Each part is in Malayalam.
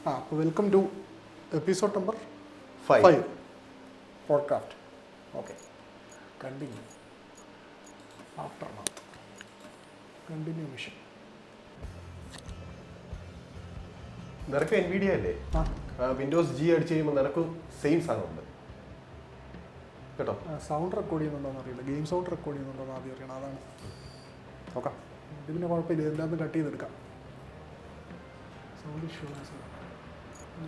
അപ്പോൾ welcome to episode number 5 podcast. Okay, continue after month continue mission. നിനക്ക് NVIDIA അല്ലേ? വിൻഡോസ് G അടിച്ച് കഴിയുമ്പോൾ നിനക്ക് സെയിം സാധനമുണ്ട് കേട്ടോ. സൗണ്ട് റെക്കോർഡ് ചെയ്യുന്നുണ്ടോയെന്ന് അറിയില്ല. ഗെയിം സൗണ്ട് റെക്കോർഡ് ചെയ്യുന്നുണ്ടോയെന്ന് ആദ്യം അറിയണം. അതാണ് നോക്കാം. ഇത് പിന്നെ കുഴപ്പമില്ല, എല്ലാം കട്ട് ചെയ്തെടുക്കാം. സൗണ്ട് ഇഷ്യൂ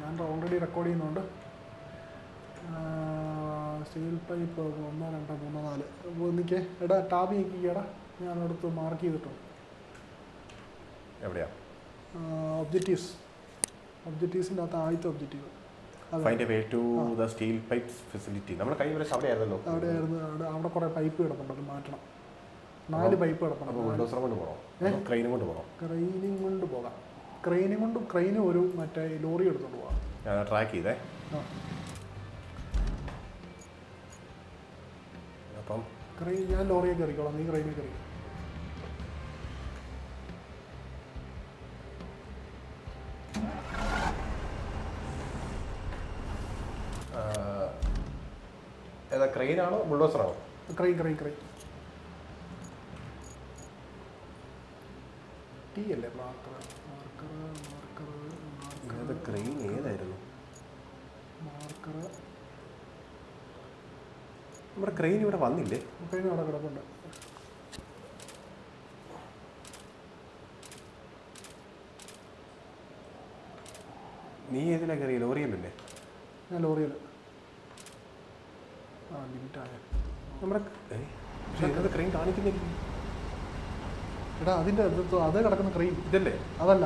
ഞാൻ ഓൾറെഡി റെക്കോർഡ് ചെയ്യുന്നുണ്ട്. സ്റ്റീൽ പൈപ്പ് 1 2 3 4 എനിക്ക് എടാ ടാബ് ഞെക്കിക്കടാ. ഞാൻ അടുത്ത് മാർക്ക് ചെയ്തിട്ടുണ്ട്. എവിടെയാ? ഒബ്ജക്റ്റീവ്സിൻ്റെ അകത്ത് ആദ്യത്തെ objective find a way to the steel pipes facility. നമ്മുടെ കഴിഞ്ഞ പ്രാവശ്യം അവിടെയായിരുന്നല്ലോ. അവിടെ കുറേ പൈപ്പ് കിടപ്പുണ്ട്, അത് മാറ്റണം. 4 പൈപ്പ് കിടപ്പുണ്ട്. ബുൾഡോസർ കൊണ്ട് പോകണം, ക്രെയിനും കൊണ്ട് പോകണം. ക്രെയിനും ഒരു മറ്റേ ലോറി എടുത്തോണ്ട് പോകാം. ഞാൻ ട്രാക്ക് ചെയ്തേ. അപ്പം ഞാൻ ലോറിയെ കയറിക്കോളാം, നീ ക്രെയിനെ കയറി. ഏതാ, ക്രെയിനാണോ ബുൾഡോസറാണോ? ക്രെയിൻ ടീ അല്ലേ? ക്രെയിൻ ഏതായിരുന്നു? നമ്മുടെ ക്രെയിൻ ഇവിടെ വന്നില്ലേ? ക്രെയിൻ അവിടെ കിടപ്പുണ്ട്. നീ ഏതിലാ കയറി? ലോറിയല്ലേ? ഞാൻ ലോറിയിൽ. ലിമിറ്റായ നമ്മുടെ ക്രെയിൻ കാണിക്കുന്നില്ല. എടാ അതിൻ്റെ അത് കിടക്കുന്ന ക്രെയിൻ ഇതല്ലേ? അതല്ല,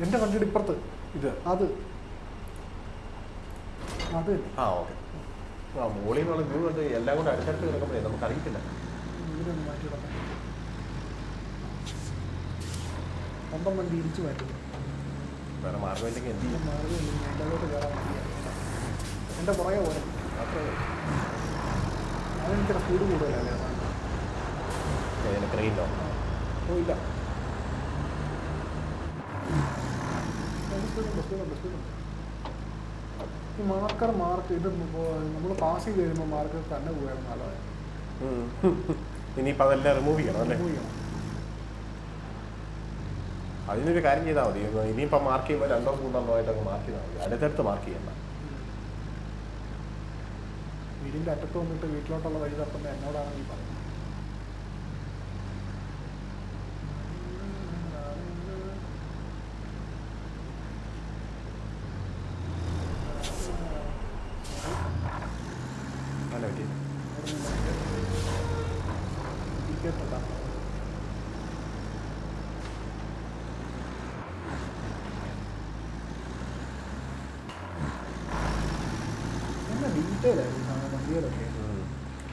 എൻ്റെ വണ്ടിയുടെ ഇപ്പുറത്ത് ഇത്. അത് ഓക്കെ. മോളിൽ നിന്നുള്ള വ്യൂ കണ്ട് എല്ലാം കൂടെ അടുത്തടുത്ത് കിടക്കുമ്പോഴേ നമുക്ക് അറിയത്തില്ല. ഇതിനൊന്ന് മാറ്റി കിടക്കാം. സ്വന്തം വണ്ടി ഇടിച്ചു മാറ്റുന്നു. വേറെ മാർഗമില്ലെങ്കിൽ എന്ത് ചെയ്യും? മാർഗമില്ലെങ്കിൽ എല്ലാവരോട്ട് കയറാൻ മതിയാണ്. എൻ്റെ പുറകെ പോലെ അതെനിക്ക് സ്പീഡ് കൂടുതലല്ലേ? ക്രെയിനോ? ഇല്ല, ഈ മാർക്ക് ഇത് നമ്മൾ പാസ് ചെയ്ത് കഴിയുമ്പോൾ മാർക്ക് തന്നെ പോയാൽ നല്ലതാണ്. ഇനിയിപ്പോൾ അതെല്ലാം റിമൂവ് ചെയ്യണം അല്ലേ? അതിനൊരു കാര്യം ചെയ്താൽ മതി. ഇനിയിപ്പോൾ മാർക്ക് ചെയ്യുമ്പോൾ 2 3 ആയിട്ടൊക്കെ മാർക്ക് ചെയ്താൽ മതി. അടുത്തടുത്ത് മാർക്ക് ചെയ്യണ്ട. വീടിൻ്റെ അറ്റത്ത് വന്നിട്ട് വീട്ടിലോട്ടുള്ള വഴി തപ്പുന്നത് എന്നോടാണ് ഈ പറയുന്നത്.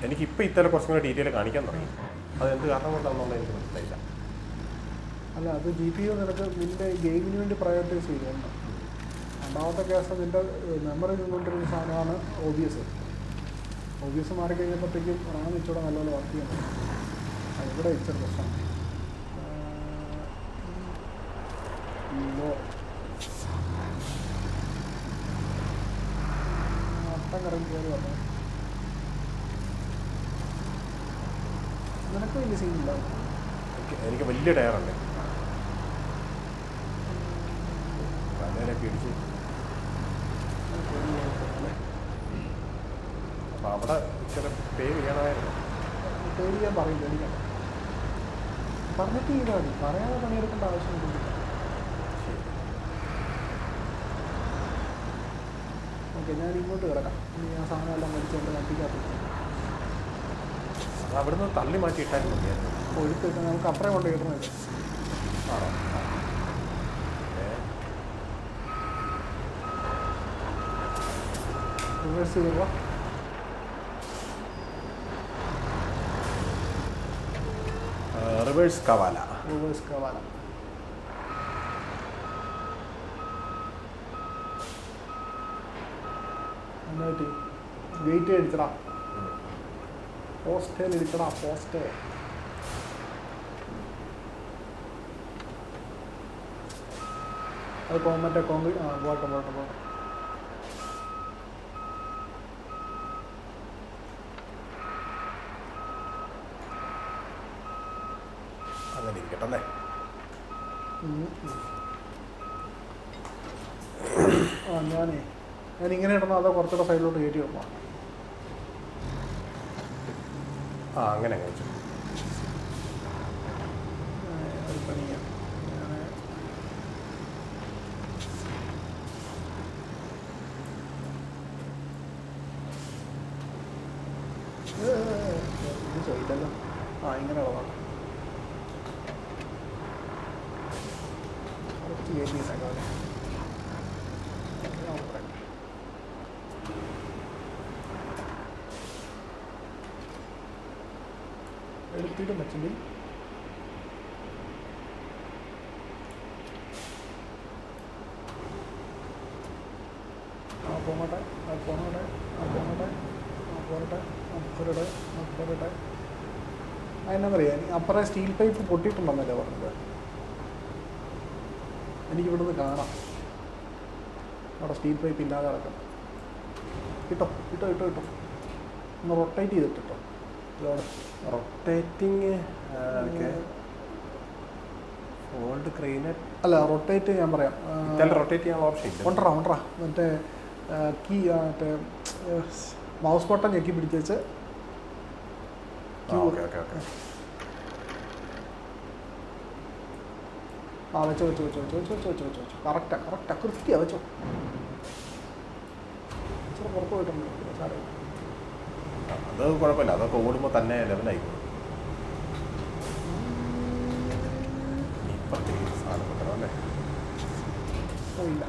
എനിക്കിപ്പോൾ ഇത്തരം കുറച്ചും കൂടെ ഡീറ്റെയിൽ കാണിക്കാൻ തുടങ്ങി. അത് എന്ത് കാരണം കൊണ്ടാണെന്നുള്ള എനിക്ക് മനസ്സിലായില്ല. അല്ല, അത് GPU നിനക്ക് നിൻ്റെ ഗെയിമിന് വേണ്ടി പ്രയോറിറ്റൈസ് ചെയ്തുകൊണ്ട്. രണ്ടാമത്തെ കേസ് നിൻ്റെ മെമ്മറി നിന്നുകൊണ്ടിരുന്ന സാധനമാണ് OBS മാറിക്കഴിഞ്ഞപ്പോഴത്തേക്കും റാം ഇച്ചിടെ നല്ലപോലെ വർക്ക് ചെയ്യുന്നത്. അതിവിടെ ഇച്ചിരി പ്രശ്നം. അട്ടം കറങ്ങി കയറി വന്നു. നിനക്ക് വലിയ സീനില്ല. എനിക്ക് വലിയ ടയറുണ്ട്. ഇടിച്ച് അപ്പം അവിടെ ഇച്ചിരി പേ ചെയ്യണമായിരുന്നു. പേ ചെയ്യാൻ പറയും, പേടിക്കണം. പറഞ്ഞിട്ട് ചെയ്താൽ മതി, പറയാതെ പണിയെടുക്കേണ്ട ആവശ്യമൊന്നുമില്ല. ഓക്കെ, ഞാൻ ഇങ്ങോട്ട് കിടക്കാം. ഇനി ആ സാധനം എല്ലാം മേടിച്ചുകൊണ്ട് വണ്ടിക്കകത്ത് അത് അവിടുന്ന് തള്ളി മാറ്റി ഇട്ടാലും മതിയായിരുന്നു. ഒഴുക്ക് നമുക്ക് അപ്പുറം കൊണ്ട് കിട്ടണമല്ലോ. ആണോ? റിവേഴ്സ് ചെയ്യുക. റിവേഴ്സ് കവാല. എന്നിട്ട് വെയിറ്റ് അടിച്ചടാ. പോസ്റ്റേൽ ഇരിക്കടാ, പോസ്റ്റേ. അത് മറ്റേ കോൺക്രീറ്റ് പോട്ടെ. അങ്ങനെ ഇരിക്കട്ടല്ലേ. ഞാൻ ഇങ്ങനെ ഇടണോ അതോ കുറച്ചുകൂടെ സൈഡിലോട്ട് കയറ്റി വെക്കണോ? അങ്ങനെ വെച്ചു. ഒരു പണിയാ. ഇത് ചോദിച്ചല്ലോ. ഇങ്ങനെ ഉള്ളതാണ്. കുറച്ച് കയറ്റിയിട്ടേക്കാം അല്ലേ. എടുത്തിട്ട് മച്ചി പോരട്ടെ. അതിനെന്നറിയാം, അപ്പുറം സ്റ്റീൽ പൈപ്പ് പൊട്ടിയിട്ടുണ്ടെന്നല്ലേ പറഞ്ഞത്. എനിക്കിവിടുന്ന് കാണാം അവിടെ സ്റ്റീൽ പൈപ്പ് ഇല്ലാതെ കിടക്കണം. കിട്ടോ ഒന്ന് റൊട്ടേറ്റ് ചെയ്തിട്ടോ. റൊട്ടേറ്റിങ് ഫോൾഡ് ക്രെയിനറ്റ് അല്ല, റൊട്ടേറ്റ് ഞാൻ പറയാം. റൊട്ടേറ്റ് ചെയ്യാനുള്ള ഓപ്ഷൻ ഉണ്ടറാ മറ്റേ കീ മറ്റേ മൗസ് ബട്ടൺ ഞെക്കി പിടിച്ച് വെച്ചോ. കറക്റ്റാ കൃത്യ വെച്ചോ. ഇച്ചിരി പുറത്ത് പോയിട്ടുണ്ട്. അത് കുഴപ്പമില്ല, അതൊക്കെ ഓടുമ്പോൾ തന്നെ ലെവലായിക്കോളും. സാധനം വെക്കണം അല്ലേ? ഇല്ല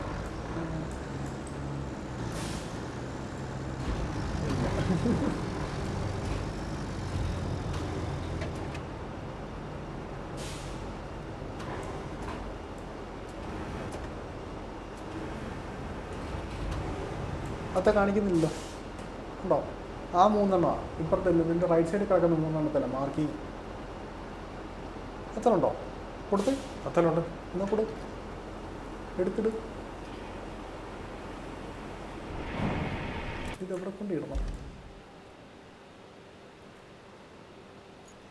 അത്ര കാണിക്കുന്നില്ലല്ലോ. ഉണ്ടോ? ആ 3 എണ്ണമാണ് ഇപ്പുറത്തല്ല. നിൻ്റെ റൈറ്റ് സൈഡിൽ കിടക്കുന്ന 3 എണ്ണത്തല്ല മാർക്കിങ്. എത്ര ഉണ്ടോ? കൊടുത്ത് അത്രയുണ്ട്. എന്നാൽ കൊടു, എടുത്തിട്. ഇതെവിടെ കൊണ്ട് ഇടണം?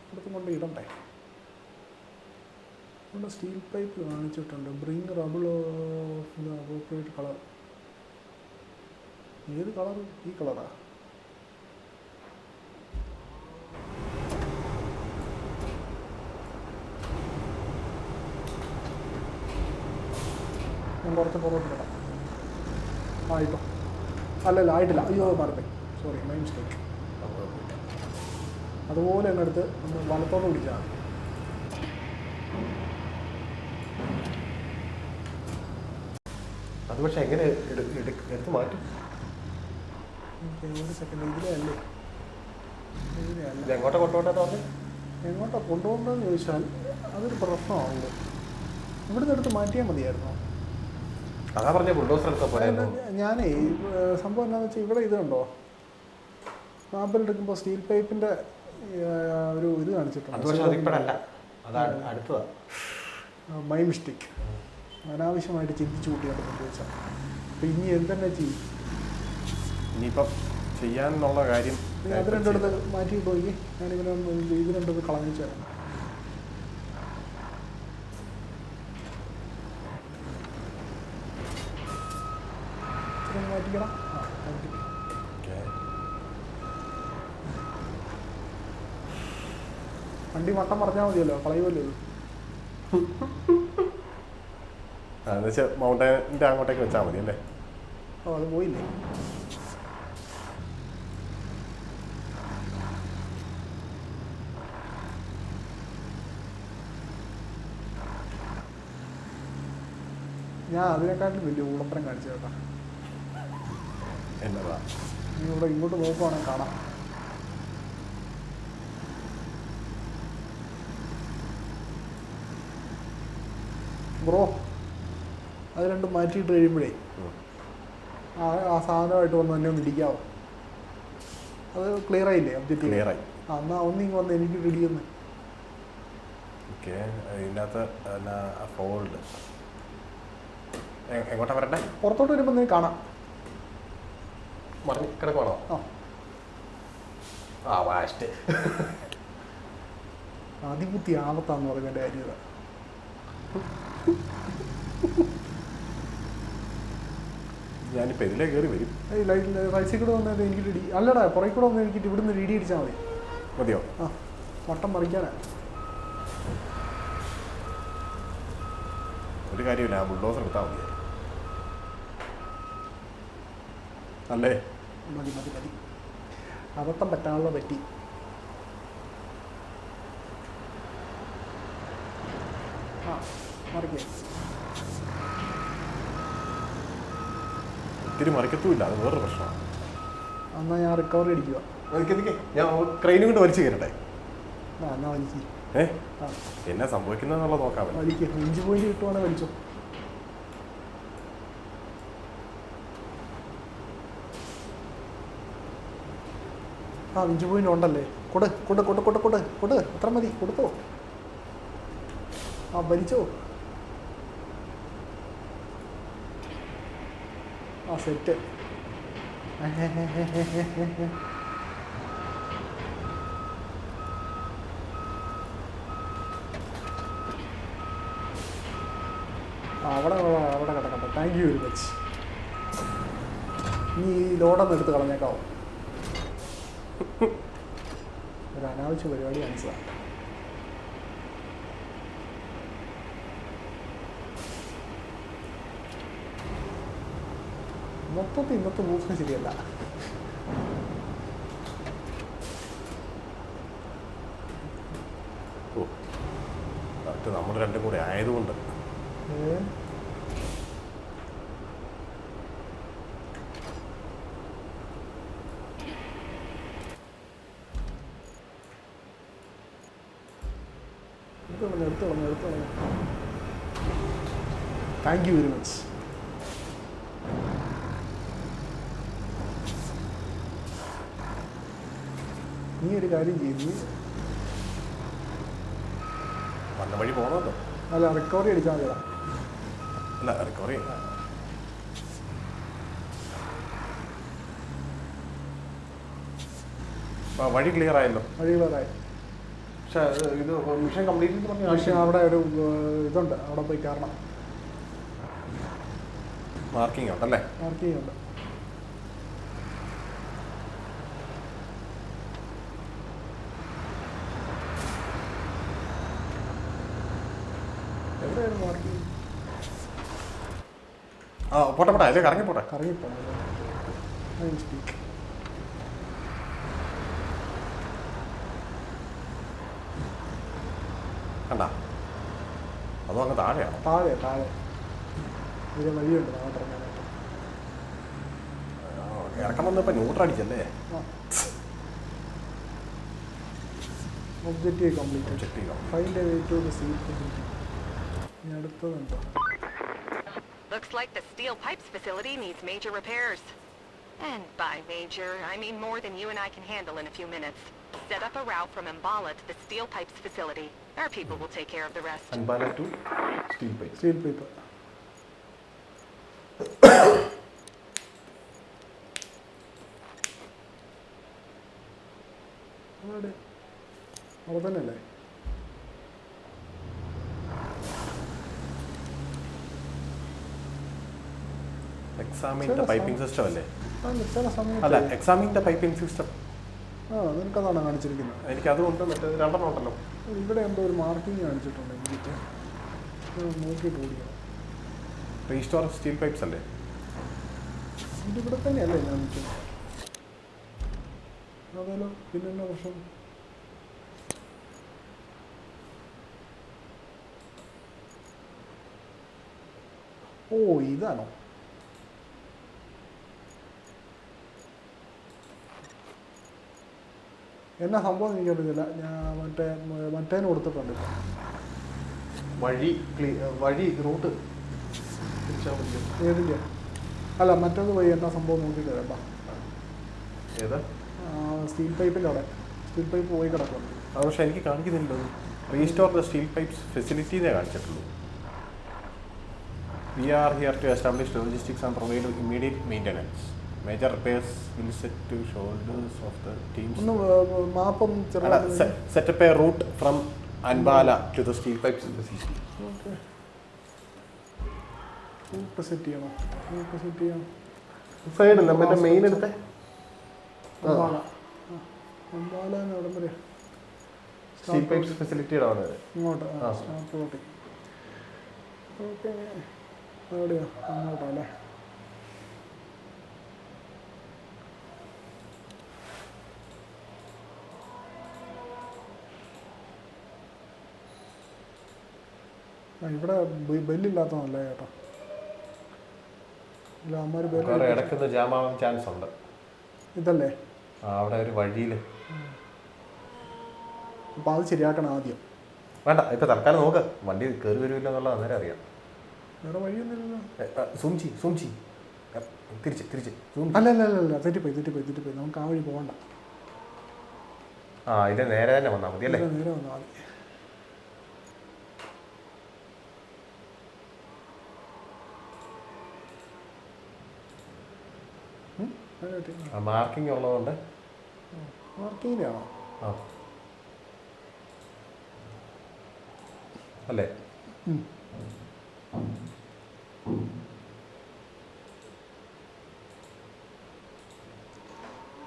ഇവിടുത്തെ കൊണ്ട് ഇടണ്ടേ? ഇവിടെ സ്റ്റീൽ പൈപ്പ് കാണിച്ചിട്ടുണ്ട്. Bring റബിൾ of the appropriate colour. ഏത് കളർ? ഈ കളറാ? ഞാൻ കുറച്ച് പുറത്തോട്ട് ഇടാം. ആയിട്ടോ. അല്ലല്ല, ആയിട്ടില്ല. അയ്യോ, മാറിപ്പോയി. Sorry, my mistake. അതുപോലെ എന്നെടുത്ത് ഒന്ന് വലത്തോട്ട് പിടിച്ചാൽ മതി. അത് പക്ഷെ എങ്ങനെ എടുത്ത് മാറ്റും? ഒരു സെക്കൻഡ്. ഇതിലല്ലേ? എങ്ങോട്ടാ കൊണ്ടുപോകേണ്ടത് പറഞ്ഞു? എങ്ങോട്ടാ കൊണ്ടുപോകേണ്ടതെന്ന് ചോദിച്ചാൽ അതൊരു പ്രശ്നമാണല്ലോ. ഇവിടുന്ന് എടുത്ത് മാറ്റിയാൽ മതിയായിരുന്നോ? അതാ പറഞ്ഞ ബുൾഡോസർ എടുത്താൽ പോരായിരുന്നു. ഞാനേ സംഭവം എന്താണെന്ന് വെച്ചാൽ ഇവിടെ ഇതുണ്ടോ, സാമ്പിൾ എടുക്കുമ്പോൾ സ്റ്റീൽ പൈപ്പിൻ്റെ ഒരു ഇത് കാണിച്ചിട്ടുണ്ട്. My mistake. അനാവശ്യമായിട്ട് ചിന്തിച്ചു കൂട്ടിയാണ് ചോദിച്ചാൽ. അപ്പം ഇനി എന്തെന്നെ ചെയ്യും? ഇനിയിപ്പം ചെയ്യാനുള്ള കാര്യം അത് രണ്ടിടത്ത് മാറ്റിയിട്ട് പോയി. ഞാനിങ്ങനെ ഇത് രണ്ടത് കളഞ്ഞു തരാം. മാറ്റിക്കണം. വണ്ടി മട്ടം പറഞ്ഞാൽ മതിയല്ലോ, കളയുമല്ലോ. എന്നുവെച്ചാൽ മൗണ്ടൻ്റെ അങ്ങോട്ടേക്ക് വെച്ചാൽ മതി അല്ലേ? അത് പോയില്ലേ? ഞാൻ അതിനെക്കാട്ടിലും വലിയ ഊളപ്പനം കാണിച്ചു കേട്ടാ. എന്നതാ? നീ ഇവിടെ ഇങ്ങോട്ട് നോക്കുവാണെങ്കിൽ കാണാം. ബ്രോ, അത് രണ്ടും മാറ്റിയിട്ട് കഴിയുമ്പോഴേ ആ സാധനമായിട്ട് വന്ന് തന്നെ ഒന്ന് ഇടിക്കാവോ? അത് ക്ലിയർ ആയില്ലേ? ഒബ്ജക്റ്റീവ് ക്ലിയർ ആയി. എന്നാൽ ഒന്നിങ്ങ് വന്ന് എനിക്ക് ഇടിക്കുന്നു. ഓക്കെ, ഇതിനകത്ത് ഫോൾഡ് എങ്ങോട്ടാ വരണ്ടേ? പുറത്തോട്ട് വരുമ്പോൾ നീ കാണാം. മറിഞ്ഞ് കിടക്കുവാണോ? ആ വാസ്റ്റ്. അതിബുദ്ധി ആപത്താന്ന് പറയുന്നതിൻ്റെ കാര്യം ഇതാ. ഞാനിപ്പോൾ ഇതിലേ കയറി വരും. റൈറ്റ് സൈഡ് കൂടെ വന്നത് എനിക്ക് ഇടി അല്ലടാ, പുറകെ കൂടെ വന്ന് എനിക്ക് ഇവിടുന്ന് ഇടി അടിച്ചാൽ മതി. മതിയോ? ആ വട്ടം മറിക്കാനാ. ഒരു കാര്യമില്ല, ആ ബുൾഡോസർ എടുത്താൽ മതി. അല്ലേ? മതി മതി മതി. അബദ്ധം പറ്റാനുള്ള പറ്റി. ആ മറിക്കേ. ഒത്തിരി മറിക്കത്തുമില്ല, അത് വേറൊരു പ്രശ്നമാണ്. എന്നാൽ ഞാൻ റിക്കവറി അടിക്കുക. ഞാൻ ക്രെയിനും കൊണ്ട് വലിച്ചു കയറട്ടെ? എന്നാ വലിക്ക്. എന്നാ സംഭവിക്കുന്നതെന്നുള്ള നോക്കാം. വലിക്ക്. 5 പോയിന്റ് കിട്ടുവാണെങ്കിൽ വലിച്ചോ. ആ 5 പോയിന്റ് ഉണ്ടല്ലേ? കൊടു കൊടു കൊടു കൊടു കൊടു കൊടു അത്ര മതി, കൊടുത്തോ. ആ വലിച്ചോ. ആ സെറ്റ്. അവിടെ അവിടെ കിടക്കട്ടെ. Thank you very much. നീ ഈ ലോഡൊന്നും എടുത്ത് കളഞ്ഞേക്കാവോ? ഒരു അനാവശ്യ പരിപാടി കാണിച്ചതാണ്. മൊത്തത്തിൽ ഇന്നത്തെ മൂവ്സ് ശരിയല്ല. ഓ കറക്റ്റ് നമ്മൾ രണ്ടും കൂടെ ആയതുകൊണ്ട്. എടുത്തു കളഞ്ഞു. Thank you very much. നീ ഒരു കാര്യം ചെയ്തു. വന്ന വഴി പോകണമല്ലോ. അല്ല റിക്കവറി അടിച്ചാൽ മതിയാ. അല്ല റിക്കവറി വഴി ക്ലിയർ ആയല്ലോ. വഴി ക്ലിയറായി. പക്ഷേ ഇത് മിഷൻ കംപ്ലീറ്റ് പറഞ്ഞ പക്ഷേ അവിടെ ഒരു ഇതുണ്ട്, അവിടെ പോയി കയറണം. മാർക്കിംഗ് ഉണ്ടല്ലേ? മാർക്കിംഗ് ഉണ്ട്. എവിടെയാണ് മാർക്കിംഗ്? ആ പോട്ടെ പോട്ടെ, അതിലേക്ക് കറങ്ങിപ്പോട്ടെ. കറങ്ങിപ്പോണം. സ്പീക്ക്. കണ്ട അതോ അങ്ങ് താഴെയാണോ? താഴെ ഇതിന് വഴിയുണ്ട് അങ്ങോട്ട് ഇറങ്ങാനായിട്ട്. ഇറക്കം വന്നപ്പോൾ ന്യൂട്രൽ അടിച്ചല്ലേ? Objective complete. Objective find a way to the seat. ഇനി അടുത്തതുണ്ടോ? Looks like the steel pipes facility needs major repairs. And by major, I mean more than you and I can handle in a few minutes. Set up a route from Mbala to the steel pipes facility. Our people will take care of the rest. Mbala to steel pipe. Steel pipe. അവിടെ തന്നെയല്ലേ? Examine the piping system അല്ലേ? ചില സമയത്ത് അല്ല, examine the piping system. നിനക്കതാണ് കാണിച്ചിരിക്കുന്നത്. എനിക്കതുകൊണ്ട് മറ്റേ രണ്ടെണ്ണം ഉണ്ടല്ലോ. ഇവിടെ എന്തോ ഒരു മാർക്കിങ് കാണിച്ചിട്ടുണ്ട്. എനിക്ക് നോക്കിയിട്ട് ഓടിക്കണം. റീസ്റ്റോർ സ്റ്റീൽ പൈപ്സ് അല്ലേ? ഇതിവിടെ തന്നെയല്ലേ ഞാൻ നിൽക്കുന്നത്? അതല്ലോ, പിന്നെ എന്നാ പ്രശ്നം? ഓ ഇതാണോ? എന്നാ സംഭവം എനിക്കറിയില്ല. ഞാൻ മറ്റേന് കൊടുത്തിട്ടുണ്ട്. വഴി റൂട്ട് ഏതിൻ്റെ? അല്ല മറ്റേത് പോയി എന്നാ സംഭവം നോക്കിയിട്ട് കേട്ടോ. ഏതാ? സ്റ്റീൽ പൈപ്പിൻ്റെ അവിടെ. സ്റ്റീൽ പൈപ്പ് പോയി കിടക്കുന്നുണ്ട്. അത് പക്ഷേ എനിക്ക് കാണിക്കുന്നില്ല. റീസ്റ്റോർ ദ സ്റ്റീൽ പൈപ്സ് ഫെസിലിറ്റീനെ കാണിച്ചിട്ടുള്ളൂ. We are here to establish logistics and provide immediate maintenance. Major repairs will set to shoulders of the teams. ഒന്ന് മാപ്പം ചെറുതായിട്ട് Set up a route from Anbala to the steel pipes facility. Okay route set ചെയ്യണം. റൂട്ട് സെറ്റ് ചെയ്യാം. സൈഡല്ല മറ്റേ മെയിൻ എടുത്തേ. അമ്പാല അമ്പാല എവിടം വരെ? സ്റ്റീൽ പൈപ്സ് ഫെസിലിറ്റിയുടെ ആണ്. ഇങ്ങോട്ട് സ്റ്റാർട്ട്. ഓക്കെ എവിടെയാ? അങ്ങോട്ടല്ലേ? ഇവിടെ ബെല്ലില്ലാത്തതല്ലേ ചേട്ടാ? ഇല്ല അമ്മ ഇടയ്ക്കൊന്ന് ജാം ആവാൻ ചാൻസ് ഉണ്ട്. ഇതല്ലേ അവിടെ ഒരു വഴിയിൽ. അപ്പോൾ അത് ശരിയാക്കണം ആദ്യം. വേണ്ട, ഇപ്പം തൽക്കാലം നോക്ക്. വണ്ടി കയറി വരുമില്ല എന്നുള്ളത് അന്നേരം അറിയാം. വേറെ വഴിയൊന്നുമില്ലല്ലോ. സൂംചി തിരിച്ച് അല്ല തെറ്റിപ്പോയി. നമുക്ക് ആ വഴി പോകണ്ട. ഇത് നേരെ തന്നെ വന്നാൽ മതി അല്ലേ? നേരെ വന്നാൽ മതി. മാർക്കിംഗ് ഉള്ളതുകൊണ്ട്. മാർക്കിങ്ങിനാണോ? ആ അല്ലേ?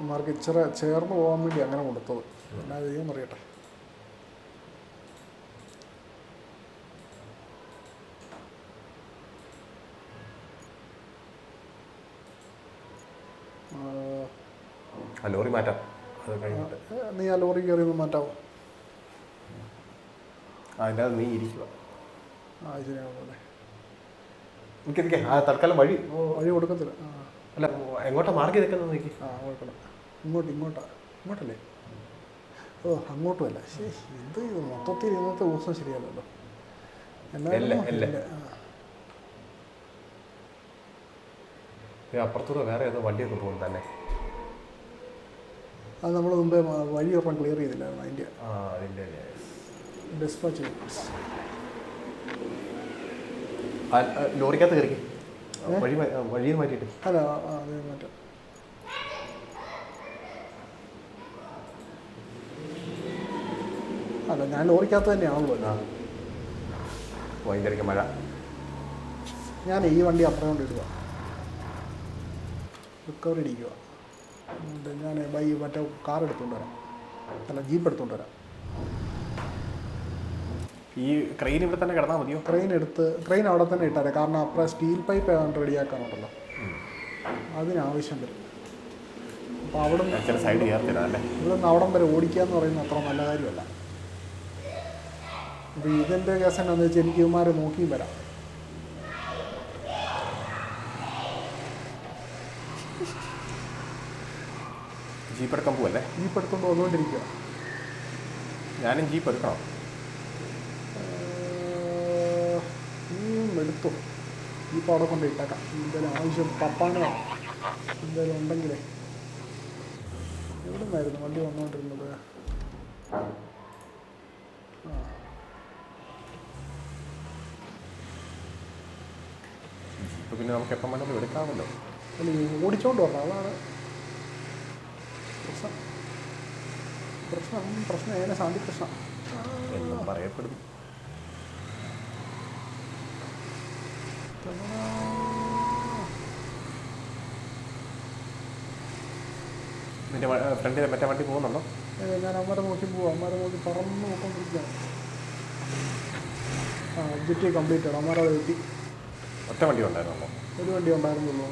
മാർക്ക് ഇച്ചിരി ചേർന്ന് പോകാൻ വേണ്ടി അങ്ങനെ കൊടുത്തത്. എന്നാ ചെയ്യാൻ അറിയട്ടെ. ലോറി മാറ്റാം. അത് കഴിഞ്ഞിട്ട് നീ ആ ലോറി കയറി ഒന്ന് മാറ്റാവോ? അതിൻ്റെ നീ ഇരിക്കുക. ശരിയാണല്ലേ? തൽക്കാലം വഴി കൊടുക്കത്തില്ല. അല്ല, എങ്ങോട്ടാ മാർക്ക് ചെയ്തേക്കുന്നത് നോക്കി. കുഴപ്പമില്ല. ഇങ്ങോട്ടല്ലേ? ഓ അങ്ങോട്ടുമല്ല. എന്ത് മൊത്തത്തിൽ ഇന്നത്തെ ദിവസം ശരിയല്ലല്ലോ. അപ്പുറത്തൂടെ വേറെ ഏതോ വണ്ടിയൊക്കെ പോകും തന്നെ. അത് നമ്മൾ മുമ്പേ വഴി ഒരെണ്ണം ക്ലിയർ ചെയ്തില്ലായിരുന്നു. അതിൻ്റെ ഡിസ്പാച്ച് ലോറിക്കകത്ത് കയറി വഴിയിൽ മാറ്റിയിട്ട്. അല്ല അത് മാറ്റാം. അല്ല ഞാൻ ലോറിക്കകത്ത് തന്നെയാണല്ലോ. അതിൻ്റെ മഴ. ഞാൻ ഈ വണ്ടി അപ്പുറം കൊണ്ടിടുക. റിക്കവറി അടിക്കുക. ഞാൻ മറ്റേ കാർ എടുത്തുകൊണ്ട് വരാം. അല്ല ജീപ്പ് എടുത്തുകൊണ്ട് വരാം. ഈ ക്രെയിൻ ഇവിടെ തന്നെ കിടന്നാൽ മതിയോ? ക്രെയിൻ അവിടെ തന്നെ ഇട്ടാലേ. കാരണം അപ്പുറം സ്റ്റീൽ പൈപ്പ് റെഡിയാക്കാനുണ്ടല്ലോ, അതിനാവശ്യം വരും. അപ്പോൾ അവിടെ നിന്ന് അവിടം വരെ ഓടിക്കുക എന്ന് പറയുന്നത് അത്ര നല്ല കാര്യമല്ല. അപ്പോൾ ഇതിൻ്റെ കേസ് എന്താണെന്ന് വെച്ചാൽ എനിക്ക് ഇവന്മാരെ നോക്കിയും വരാം. ജീപ്പ് എടുക്കാൻ പോവല്ലേ? ജീപ്പ് എടുത്തുകൊണ്ട് വന്നുകൊണ്ടിരിക്കുക. ഞാനും ജീപ്പ് എടുക്കണം. എടുത്തു. ജീപ്പ് അവിടെ കൊണ്ട് ഇട്ടേക്കാം. എന്തായാലും ആവശ്യം പപ്പാണ് എന്തായാലും ഉണ്ടെങ്കിലേ. എവിടെ നിന്നായിരുന്നു വണ്ടി വന്നുകൊണ്ടിരുന്നത്? ജീപ്പ് പിന്നെ നമുക്ക് എപ്പം വേണമെങ്കിലും എടുക്കാമല്ലോ. അല്ല ഓടിച്ചോണ്ട് വരണം, അതാണ് പ്രശ്നം ഏനെ ശാന്തി പ്രശ്നം എന്നും പറയപ്പെടുന്നു. നിന്റെ ഫ്രണ്ടിൽ മറ്റേ വണ്ടി പോകുന്നുണ്ടോ? ഞാൻ അമ്മരെ നോക്കി പോവാം. അമ്മരെ നോക്കി പറന്ന് നോക്കൊണ്ടിരിക്കുകയാണ്. ഒബ്ജക്റ്റീവ് കംപ്ലീറ്റ് ആണ്. അമ്മരെ എത്തി. ഒറ്റ വണ്ടി ഉണ്ടായിരുന്നല്ലോ? ഒരു വണ്ടി ഉണ്ടായിരുന്നുള്ളൂ.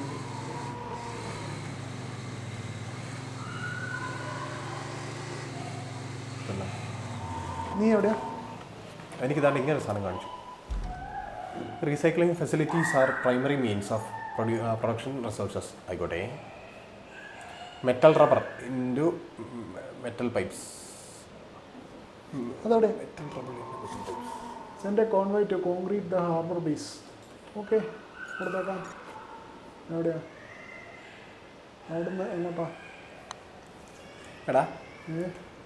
നീ എവിടെയാ? എനിക്കിതാണ്ട് ഇങ്ങനെ ഒരു സാധനം കാണിച്ചു. Recycling facilities are primary means of production resources. ആയിക്കോട്ടെ. Metal rubber into metal pipes. അതവിടെ send a convoy to concrete the harbour base. Okay, കൊടുത്തേക്കാം. എവിടെയാ? അവിടുന്ന് എങ്ങോട്ടാ? എടാ,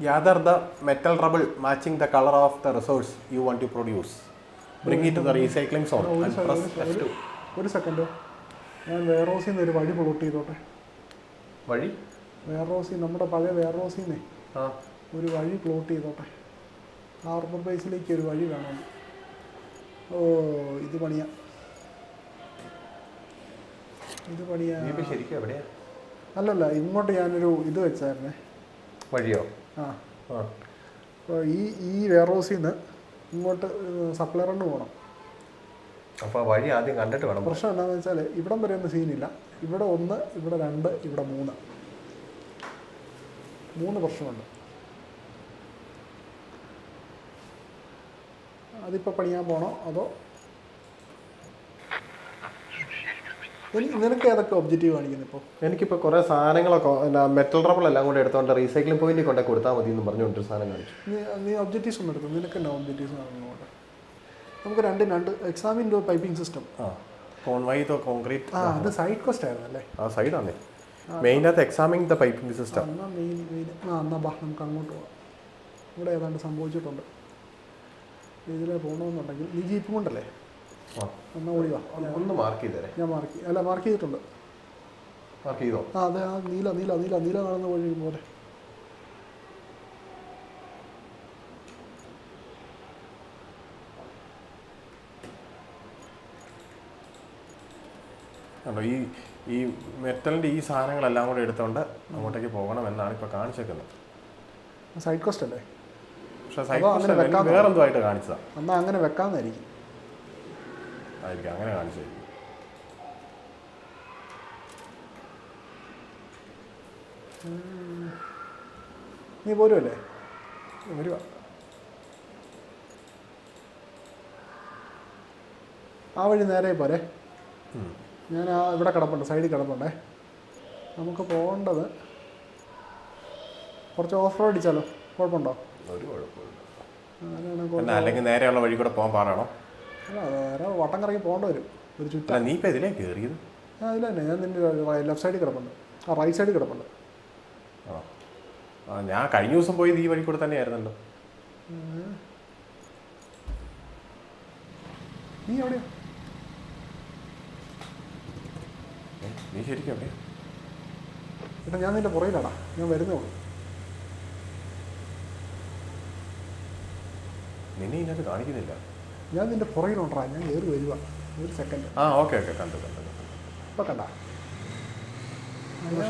gather the metal rubble matching the color of the resource you want to produce. Bring it to the recycling zone and press F2. ഒരു സെക്കൻഡ്, ഞാൻ വെയർഹൗസിൽ നിന്ന് ഒരു വഴി പ്ലോട്ട് ചെയ്തോട്ടെ. വഴി വെയർഹൗസിൽ നമ്മുടെ പഴയ വെയർഹൗസിൽ നിന്നേ ആ ഒരു വഴി പ്ലോട്ട് ചെയ്തോട്ടെ. ഹാർബർ ബേസിലേക്ക് ഒരു വഴി വേണം. ഓ ഇത് പണിയാ, ഇത് പണിയാ. ശരിക്കും എവിടെയാ? അല്ലല്ല, ഇങ്ങോട്ട് ഞാനൊരു ഇത് വെച്ചായിരുന്നേ. വഴിയോ? ആ അപ്പോൾ ഈ വെയർഹൗസിൽ നിന്ന് ഇങ്ങോട്ട് സപ്ലൈറിന് പോകണം. അപ്പോൾ വഴി ആദ്യം കണ്ടിട്ട് വേണം. പ്രശ്നം എന്താണെന്ന് വെച്ചാൽ ഇവിടം വരെ ഒന്നും സീനില്ല. ഇവിടെ 1, ഇവിടെ 2, ഇവിടെ 3 പ്രശ്നമുണ്ട്. അതിപ്പോൾ പണിയാൻ പോകണോ അതോ നിനക്ക് ഏതൊക്കെ ഒബ്ജക്റ്റീവ് കാണിക്കുന്നത് ഇപ്പോൾ? എനിക്കിപ്പോൾ കുറേ സാധനങ്ങളൊക്കെ മെറ്റൽ റബിൾ എല്ലാം കൂടെ എടുത്തോണ്ട് റീസൈക്ലിംഗ് പോയിന്റിൽ കൊണ്ടേ കൊടുത്താൽ മതി എന്ന് പറഞ്ഞുകൊണ്ടൊരു സാധനം കാണിച്ചു. നീ ഒബ്ജക്റ്റീവ്സ് ഒന്നും എടുക്കും, നിനക്ക് എന്നാ ഒബ്ജക്റ്റീവ്സ് കാണുന്നതുകൊണ്ട് നമുക്ക് 2 examine to piping system. Convoy to concrete. അത് സൈഡ് കോസ്റ്റ് ആയിരുന്നു അല്ലേ? ആ സൈഡാണേ മെയിനകത്ത് എക്സാമിൻ ദ പൈപ്പിംഗ് സിസ്റ്റം. എന്നാൽ എന്നാ ബാ നമുക്ക് അങ്ങോട്ട് പോകാം. ഇവിടെ ഏതാണ്ട് സംഭവിച്ചിട്ടുണ്ട്. ഇതിലെ പോകണമെന്നുണ്ടെങ്കിൽ നീ ജീപ്പും കൊണ്ടല്ലേ? എന്നാൽ ഓടി വാ. ഒന്ന് മാർക്ക് ചെയ്തേരെ. ഞാൻ മാർക്ക് ചെയ്തിട്ടുണ്ട്. മാർക്ക് ചെയ്തോ? ആ അതെ, ആ നീല കാണുന്ന വഴി പോലെ. കണ്ടോ ഈ മെറ്റലിൻ്റെ ഈ സാധനങ്ങളെല്ലാം കൂടെ എടുത്തുകൊണ്ട് അങ്ങോട്ടേക്ക് പോകണമെന്നാണ് ഇപ്പോൾ കാണിച്ചേക്കുന്നത്. സൈഡ് കോസ്റ്റ് അല്ലേ? പക്ഷേ സൈഡ് കോസ്റ്റ് വേറെന്തോ ആയിട്ട് കാണിച്ചതാണ്. എന്നാൽ അങ്ങനെ വെക്കാമെന്നായിരിക്കും. അങ്ങനെ കാണിച്ചായിരിക്കും. നീ പോരുമല്ലേ? വരുക. ആ വഴി നേരെ പോരെ. ഞാൻ ഇവിടെ കിടപ്പുണ്ട്, സൈഡിൽ കിടപ്പുണ്ടേ. നമുക്ക് പോകേണ്ടത് കുറച്ച് ഓഫ് റോഡ് അടിച്ചാലോ? കുഴപ്പമുണ്ടോ? ഒരു കുഴപ്പമില്ല. അല്ലെങ്കിൽ നേരെയുള്ള വഴി കൂടെ പോകാൻ പാടാണോ? അല്ല, വേറെ വട്ടം കറങ്ങി പോകേണ്ടി വരും. ഒരു ചുറ്റും. നീ ഇപ്പം ഇതിലേ കയറിയത്? അതിൽ തന്നെ ഞാൻ നിൻ്റെ ലെഫ്റ്റ് സൈഡിൽ കിടപ്പുണ്ട്, റൈറ്റ് സൈഡിൽ കിടപ്പുണ്ട്. ഞാൻ കഴിഞ്ഞ ദിവസം പോയത് ഈ വഴി കൂടെ തന്നെയായിരുന്നല്ലോ. നീ എവിടെയാ? നീ ശരിക്കും എവിടെയാ? ഏട്ടാ ഞാൻ നിൻ്റെ പുറയിലാടാ, ഞാൻ വരുന്നേ ഉള്ളൂ. നിന്നെ ഇതിനകത്ത് കാണിക്കുന്നില്ല. ഞാൻ നിൻ്റെ പുറയിലുണ്ടാ, ഞാൻ കയറി വരിക. ഒരു സെക്കൻഡ്. ഓക്കെ കണ്ടു. ഇപ്പം കണ്ട?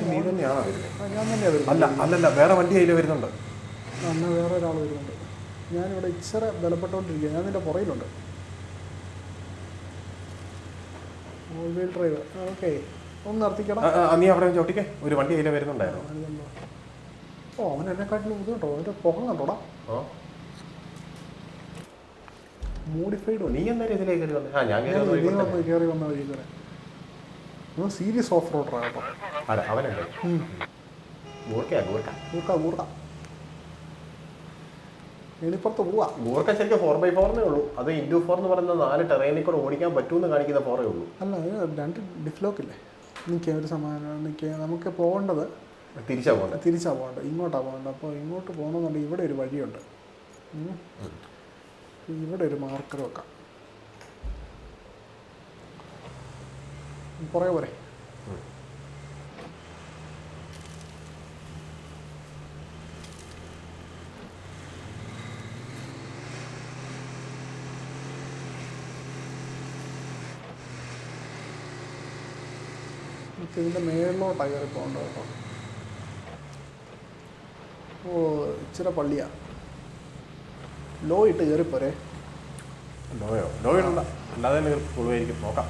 നീ തന്നെയാണോ വരുന്നത്? ഞാൻ തന്നെയാണ് വരുന്നത്. അല്ലല്ല, വേറെ വണ്ടി അതിൽ വരുന്നുണ്ട്. എന്നാൽ വേറെ ഒരാൾ വരുന്നുണ്ട്. ഞാനിവിടെ ഇച്ചിരി ബലപ്പെട്ടുകൊണ്ടിരിക്കുക. ഞാൻ നിൻ്റെ പുറയിലുണ്ട്. All wheel drive. ഓക്കെ, ഒന്ന് നിർത്തിക്കണം. നീ അവിടെ ചോട്ടിക്കേ, ഒരു വണ്ടി അതിൽ വരുന്നുണ്ടായിരുന്നു. അവൻ എന്നെക്കാട്ടിലും ബുദ്ധിമുട്ടോ? അവൻ്റെ പുക കണ്ടോടാ. മോഡിഫൈഡ്. നീ എന്തായാലും ഇതിലേക്ക് കയറി വന്നേ? ഞാൻ കയറി വന്ന വഴി കൂടെ. സീരിയസ് ഓഫ് റോഡറാണ് കേട്ടോ. അവനുണ്ട്. എളിപ്പുറത്ത് പോവാ. ഗൂർക്ക ശരിക്കും 4x4 ഉള്ളൂ. അത് ഇൻഡു 4 എന്ന് പറയുന്ന 4 ടെറൈനിൽ കൂടെ ഓടിക്കാൻ പറ്റുമെന്ന് കാണിക്കുന്ന 4 ഉള്ളൂ. അല്ല, 2 ഡിഫ്ലോക്കില്ലേ? നിൽക്കുക ഒരു സമാധാനം. നിൽക്കുക, നമുക്ക് പോകേണ്ടത് തിരിച്ചാ പോകേണ്ടത്, ഇങ്ങോട്ടാണ് പോകേണ്ടത്. അപ്പോൾ ഇങ്ങോട്ട് പോകണമെന്നുണ്ടെങ്കിൽ ഇവിടെ ഒരു വഴിയുണ്ട്. ഇവിടെ ഒരു മാർക്കർ വെക്കാം. പുറകെ പോരെ. ഇതിൻ്റെ മേളിലോട്ടാണ് കയറി പോകേണ്ടത് കേട്ടോ. ഓ ഇച്ചിരി പള്ളിയാണ്. ലോ ഇട്ട് കയറിപ്പോരെ. ലോ ഇടണ്ട, അല്ലാതെ തന്നെ കൊള്ളുമായിരിക്കും. നോക്കാം.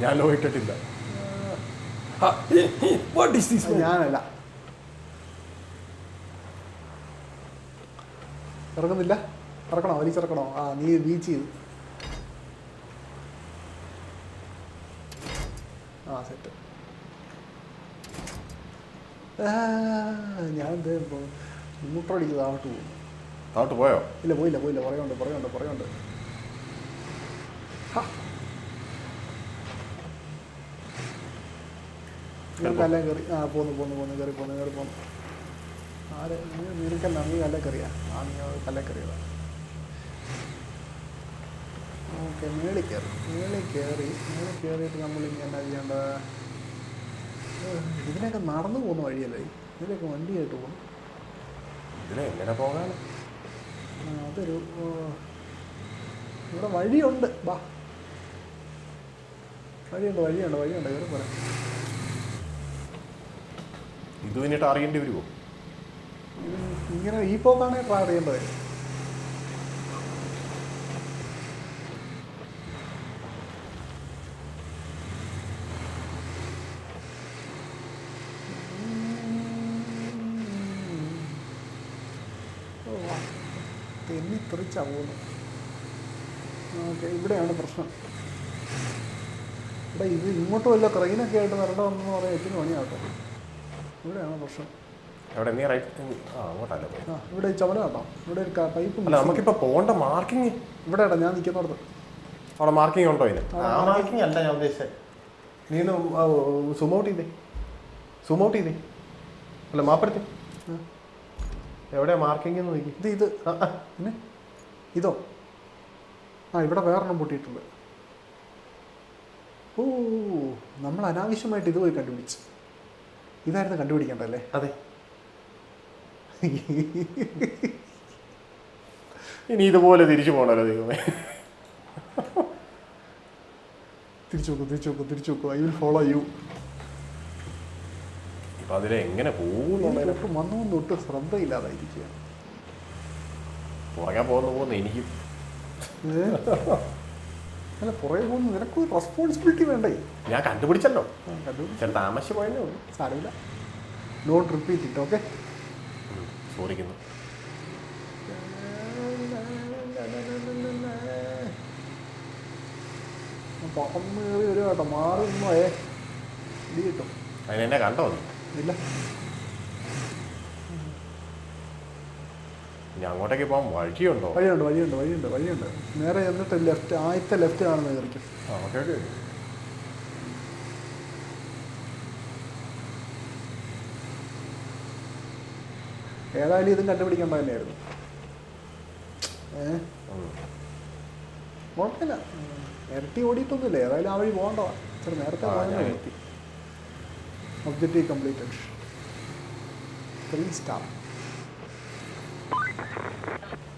ഞാൻ ലോ ഇട്ടിട്ടില്ല. ഞാനല്ല, ഇറങ്ങുന്നില്ല. ഇറക്കണോ? വലിച്ചിറക്കണോ? നീ റീച്ച് ചെയ്തു. സെറ്റ്. ഞാൻ ന്യൂട്രടിക്ക് താഴോട്ട് പോകും. താഴോട്ട് പോയോ? ഇല്ല, പോയില്ല. പറയുന്നുണ്ട്. ഞാൻ കല്ലാം കയറി. പോന്നു. കയറി പോന്നു. ആര് നിനക്കല്ല നീ കല്ലക്കറിയാ നീ കല്ലക്കറിയതാ. ഓക്കെ മേളിൽ കയറിയിട്ട് നമ്മളിങ്ങനെ എന്നാ ചെയ്യേണ്ടത്? ഇതിനൊക്കെ നടന്നു പോകുന്ന വഴിയല്ലേ, ഇതിലൊക്കെ വണ്ടിയായിട്ട് പോകും. ഇതിലെങ്ങനെ പോകാൻ? അതൊരു ഇവിടെ വഴിയുണ്ട്, ബാ വഴിയുണ്ട് കയറി പോരാ. ഇത് പിന്നിട്ട് അറിയേണ്ടി വരുമോ? ഇങ്ങനെ ഈ പോക്കാണെ ട്രാവൽ ചെയ്യേണ്ടത്. തെറിച്ചാ പോകുന്നു. ഓക്കെ, ഇവിടെയാണ് പ്രശ്നം. ഇവിടെ ഇത് ഇങ്ങോട്ട് വല്ല ക്രെയിനൊക്കെ ആയിട്ട് വരണമെന്ന് പറയാൻ 8 മണിയാകട്ടെ. ഇവിടെയാണ് പ്രശ്നം. എവിടെ നീ റൈറ്റ്? അങ്ങോട്ടല്ലേ പോയി? ഇവിടെ ഈ ചവല കേട്ടോ, ഇവിടെ ഒരു പൈപ്പ്. അല്ല, നമുക്കിപ്പോൾ പോകേണ്ട മാർക്കിങ് ഇവിടെ ഏട്ടാ ഞാൻ നിൽക്കുന്നിടത്ത്. അവിടെ മാർക്കിംഗ് ഉണ്ടോ ഇതിന്? മാർക്കിംഗ് അല്ല ഞാൻ ഉദ്ദേശിച്ചത്. നീ ഒന്ന് സൂം ഔട്ട് ചെയ്തേ. അല്ല, മാപ്പെടുത്തി. എവിടെയാ മാർക്കിംഗ് എന്ന് നോക്കി. ഇത് പിന്നെ ഇതോ? ഇവിടെ വേറെണ്ണം പൊട്ടിയിട്ടുണ്ട്. ഓ, നമ്മൾ അനാവശ്യമായിട്ട് ഇത് പോയി കണ്ടുപിടിച്ചു. ഇതായിരുന്നു കണ്ടുപിടിക്കേണ്ടല്ലേ? അതെ. ഇനി ഇതുപോലെ തിരിച്ചു പോകണല്ലോ ദൈവമേ. തിരിച്ചു നോക്കൂ. I will follow you. ഇപ്പം അതിലെങ്ങനെ പോകുന്നു? വന്നു തൊട്ട് ശ്രദ്ധയില്ലാതായിരിക്കുക. പുറകെ പോകുന്നു എനിക്ക്. അല്ല, പുറകെ പോകുന്നു. നിനക്ക് റെസ്പോൺസിബിലിറ്റി വേണ്ടേ? ഞാൻ കണ്ടുപിടിച്ചല്ലോ. ചില താമസിച്ച് പോയതേ ഉള്ളൂ. സാരമില്ല. Not repeat it. ഓക്കെ, സോറിക്കുന്നു. പറന്ന് കയറി വരും കേട്ടോ. മാറുന്നോ ഇടി കിട്ടും. അതിനെന്നെ കണ്ടോ? ഇല്ല, ഇനി അങ്ങോട്ടേക്ക് പോകാൻ വഴിയുണ്ടോ? വഴിയുണ്ട്. നേരെ എന്നിട്ട് ലെഫ്റ്റ്, ആദ്യത്തെ ലെഫ്റ്റ് കാണുന്നത് കയറിക്കും. ഓക്കെ. ഏതായാലും ഇതും കണ്ടുപിടിക്കേണ്ട തന്നെയായിരുന്നു. കുഴപ്പമില്ല, ഇരട്ടി ഓടിയിട്ടൊന്നുമില്ല. ഏതായാലും ആ വഴി പോകേണ്ടതാ. ഇത്ര നേരത്തെ ഇരട്ടി. Objective completed. 3 star.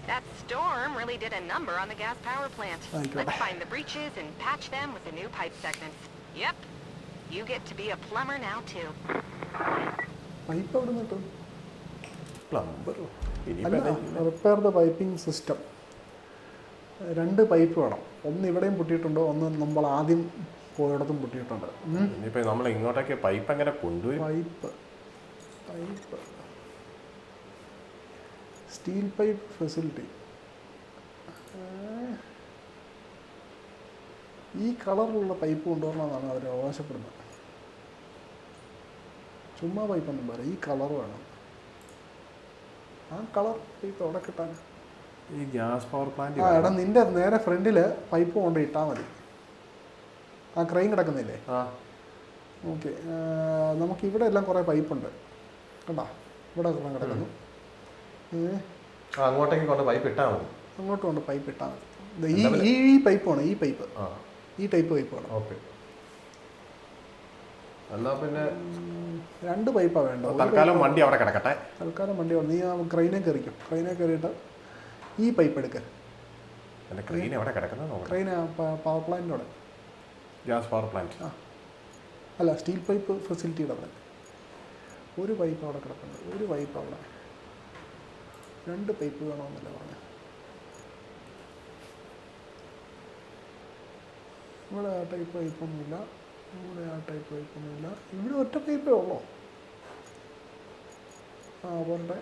That storm really did a number on the gas power plant. Let's find the breaches and patch them with the new pipe segments. Yep, you get to be a plumber now too. Pipe എവിടെ നിന്ന് കിട്ടും? Plumber. Repair the piping system. 2 pipe വേണം. ഒന്ന് ഇവിടെയും പൊട്ടിയിട്ടുണ്ട്, ഒന്ന് നമ്മൾ ആദ്യം പോയിടത്തും പൊട്ടിയിട്ടുണ്ട്. ഇനിയിപ്പോൾ നമ്മൾ ഇങ്ങോട്ടേക്ക് പൈപ്പ് എങ്ങനെ കൊണ്ടുവരും? Pipe steel pipe facility. ഈ കളറിലുള്ള പൈപ്പ് കൊണ്ടുവരണമെന്നാണ് അവർ അവകാശപ്പെടുന്നത്. ചുമ്മാ പൈപ്പൊന്നും പറയാം, ഈ കളർ വേണം. ആ കളർ പൈപ്പ് എവിടെ കിട്ടാൻ? ഈ ഗ്യാസ് പവർ പ്ലാന്റ്. എടാ, നിന്റെ നേരെ ഫ്രണ്ടിൽ പൈപ്പ് കൊണ്ട് ഇട്ടാൽ മതി. ആ ക്രെയിൻ കിടക്കുന്നില്ലേ? ഓക്കെ, നമുക്കിവിടെ എല്ലാം കുറേ പൈപ്പുണ്ട് കേട്ടോ. ഇവിടെ കിടക്കുന്നു. അങ്ങോട്ടേക്ക് കൊണ്ട് പൈപ്പ് ഇട്ടാൽ മതി. അങ്ങോട്ട് കൊണ്ട് പൈപ്പ് ഇട്ടാൽ മതി. ഈ പൈപ്പ് വേണം. ഈ ടൈപ്പ് പൈപ്പ് വേണം. ഓക്കെ, എന്നാ പിന്നെ 2 പൈപ്പാണ് വേണ്ടത്. തൽക്കാലം വണ്ടി അവിടെ കിടക്കട്ടെ. നീ ആ ക്രെയിനെ കയറിയിട്ട് ഈ പൈപ്പ് എടുക്കുക. എൻ്റെ ക്രെയിൻ എവിടെ കിടക്കുന്നത്? ക്രെയിൻ പവർ പ്ലാന്റിനോടെ. ഗ്യാസ് പവർ പ്ലാന്റ് അല്ല, സ്റ്റീൽ പൈപ്പ് ഫെസിലിറ്റിയുടെ അവിടെ. ഒരു പൈപ്പ് അവിടെ കിടക്കുന്നത്, ഒരു പൈപ്പ് അവിടെ. 2 പൈപ്പ് വേണമെന്നല്ല പറഞ്ഞത്. ഇവിടെ ആ ടൈപ്പ് പൈപ്പൊന്നുമില്ല. ഇവിടെ ഒറ്റ പൈപ്പേ ഉള്ളൂ. അവരുടെ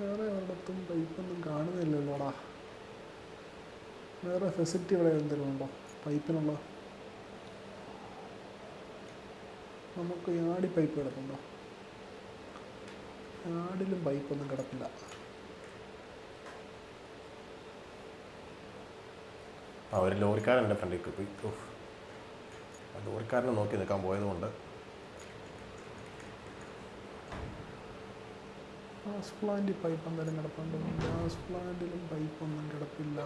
വേറെ ഒരിടത്തും പൈപ്പൊന്നും കാണുന്നില്ലല്ലോടാ. വേറെ ഫെസിലിറ്റി ഇവിടെ എന്തെങ്കിലും ഉണ്ടോ പൈപ്പിനുള്ള? നമുക്ക് യാർഡിൽ പൈപ്പ് കിടക്കുന്നുണ്ടോ? യാർഡിലും പൈപ്പൊന്നും കിടക്കില്ല. ഒരു ലോറിക്കാരൻ എൻ്റെ ഫ്രണ്ടിൽ പോയി. ലോറിക്കാരനെ നോക്കി നിൽക്കാൻ പോയതുകൊണ്ട് ഗ്യാസ് പ്ലാന്റിൽ പൈപ്പ് എന്തായാലും കിടപ്പുണ്ട്. ഗ്യാസ് പ്ലാന്റിലും പൈപ്പൊന്നും കിടപ്പില്ല.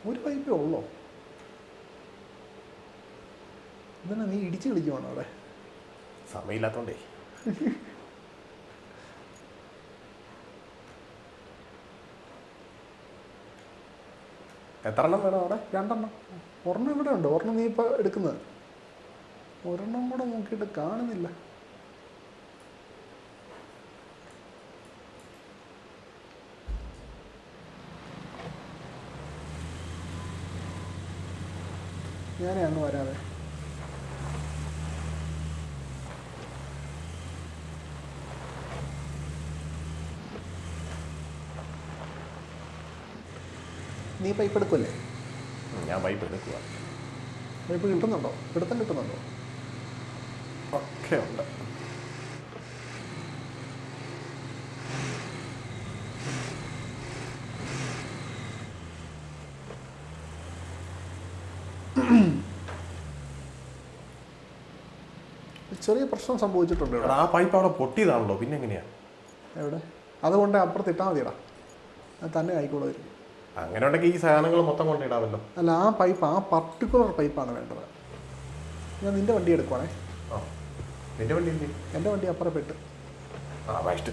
ഒരു പൈപ്പേ ഉള്ളോ? ഇതന്നെ നീ ഇടിച്ച് കളിക്കുവാണോ അവിടെ? സമയമില്ലാത്തോണ്ടേ. എത്ര എണ്ണം വേണം അവിടെ? 2 എണ്ണം. ഒരെണ്ണം ഇവിടെ ഉണ്ട്. ഒരെണ്ണം നീ ഇപ്പോൾ എടുക്കുന്നത്. ഒരെണ്ണം കൂടെ നോക്കിയിട്ട് കാണുന്നില്ല. ഞാനേ അങ്ങ് വരാതെ. നീ പൈപ്പ് എടുക്കുമല്ലേ? ഞാൻ പൈപ്പ് എടുക്കുക. പൈപ്പ് കിട്ടുന്നുണ്ടോ? കിട്ടുന്നുണ്ടോ? ഒക്കെ ഉണ്ട്. ചെറിയ പ്രശ്നം സംഭവിച്ചിട്ടുണ്ട് ഇവിടെ. ആ പൈപ്പ് അവിടെ പൊട്ടിയതാണല്ലോ, പിന്നെ എങ്ങനെയാ? എവിടെ? അതുകൊണ്ട് അപ്പുറത്ത് ഇട്ടാൽ മതിയടാ, അത് തന്നെ ആയിക്കോളുമായിരിക്കും. അങ്ങനെ ഉണ്ടെങ്കിൽ ഈ സാധനങ്ങൾ മൊത്തം കൊണ്ടിടാമല്ലോ. അല്ല, ആ പൈപ്പ്, ആ പർട്ടിക്കുലർ പൈപ്പാണ് വേണ്ടത്. ഞാൻ നിൻ്റെ വണ്ടി എടുക്കുവാണേ. ആ, നിൻ്റെ വണ്ടി ഇല്ലേ? എൻ്റെ വണ്ടി അപ്പുറം പെട്ട്. ആ ബെസ്റ്റ്.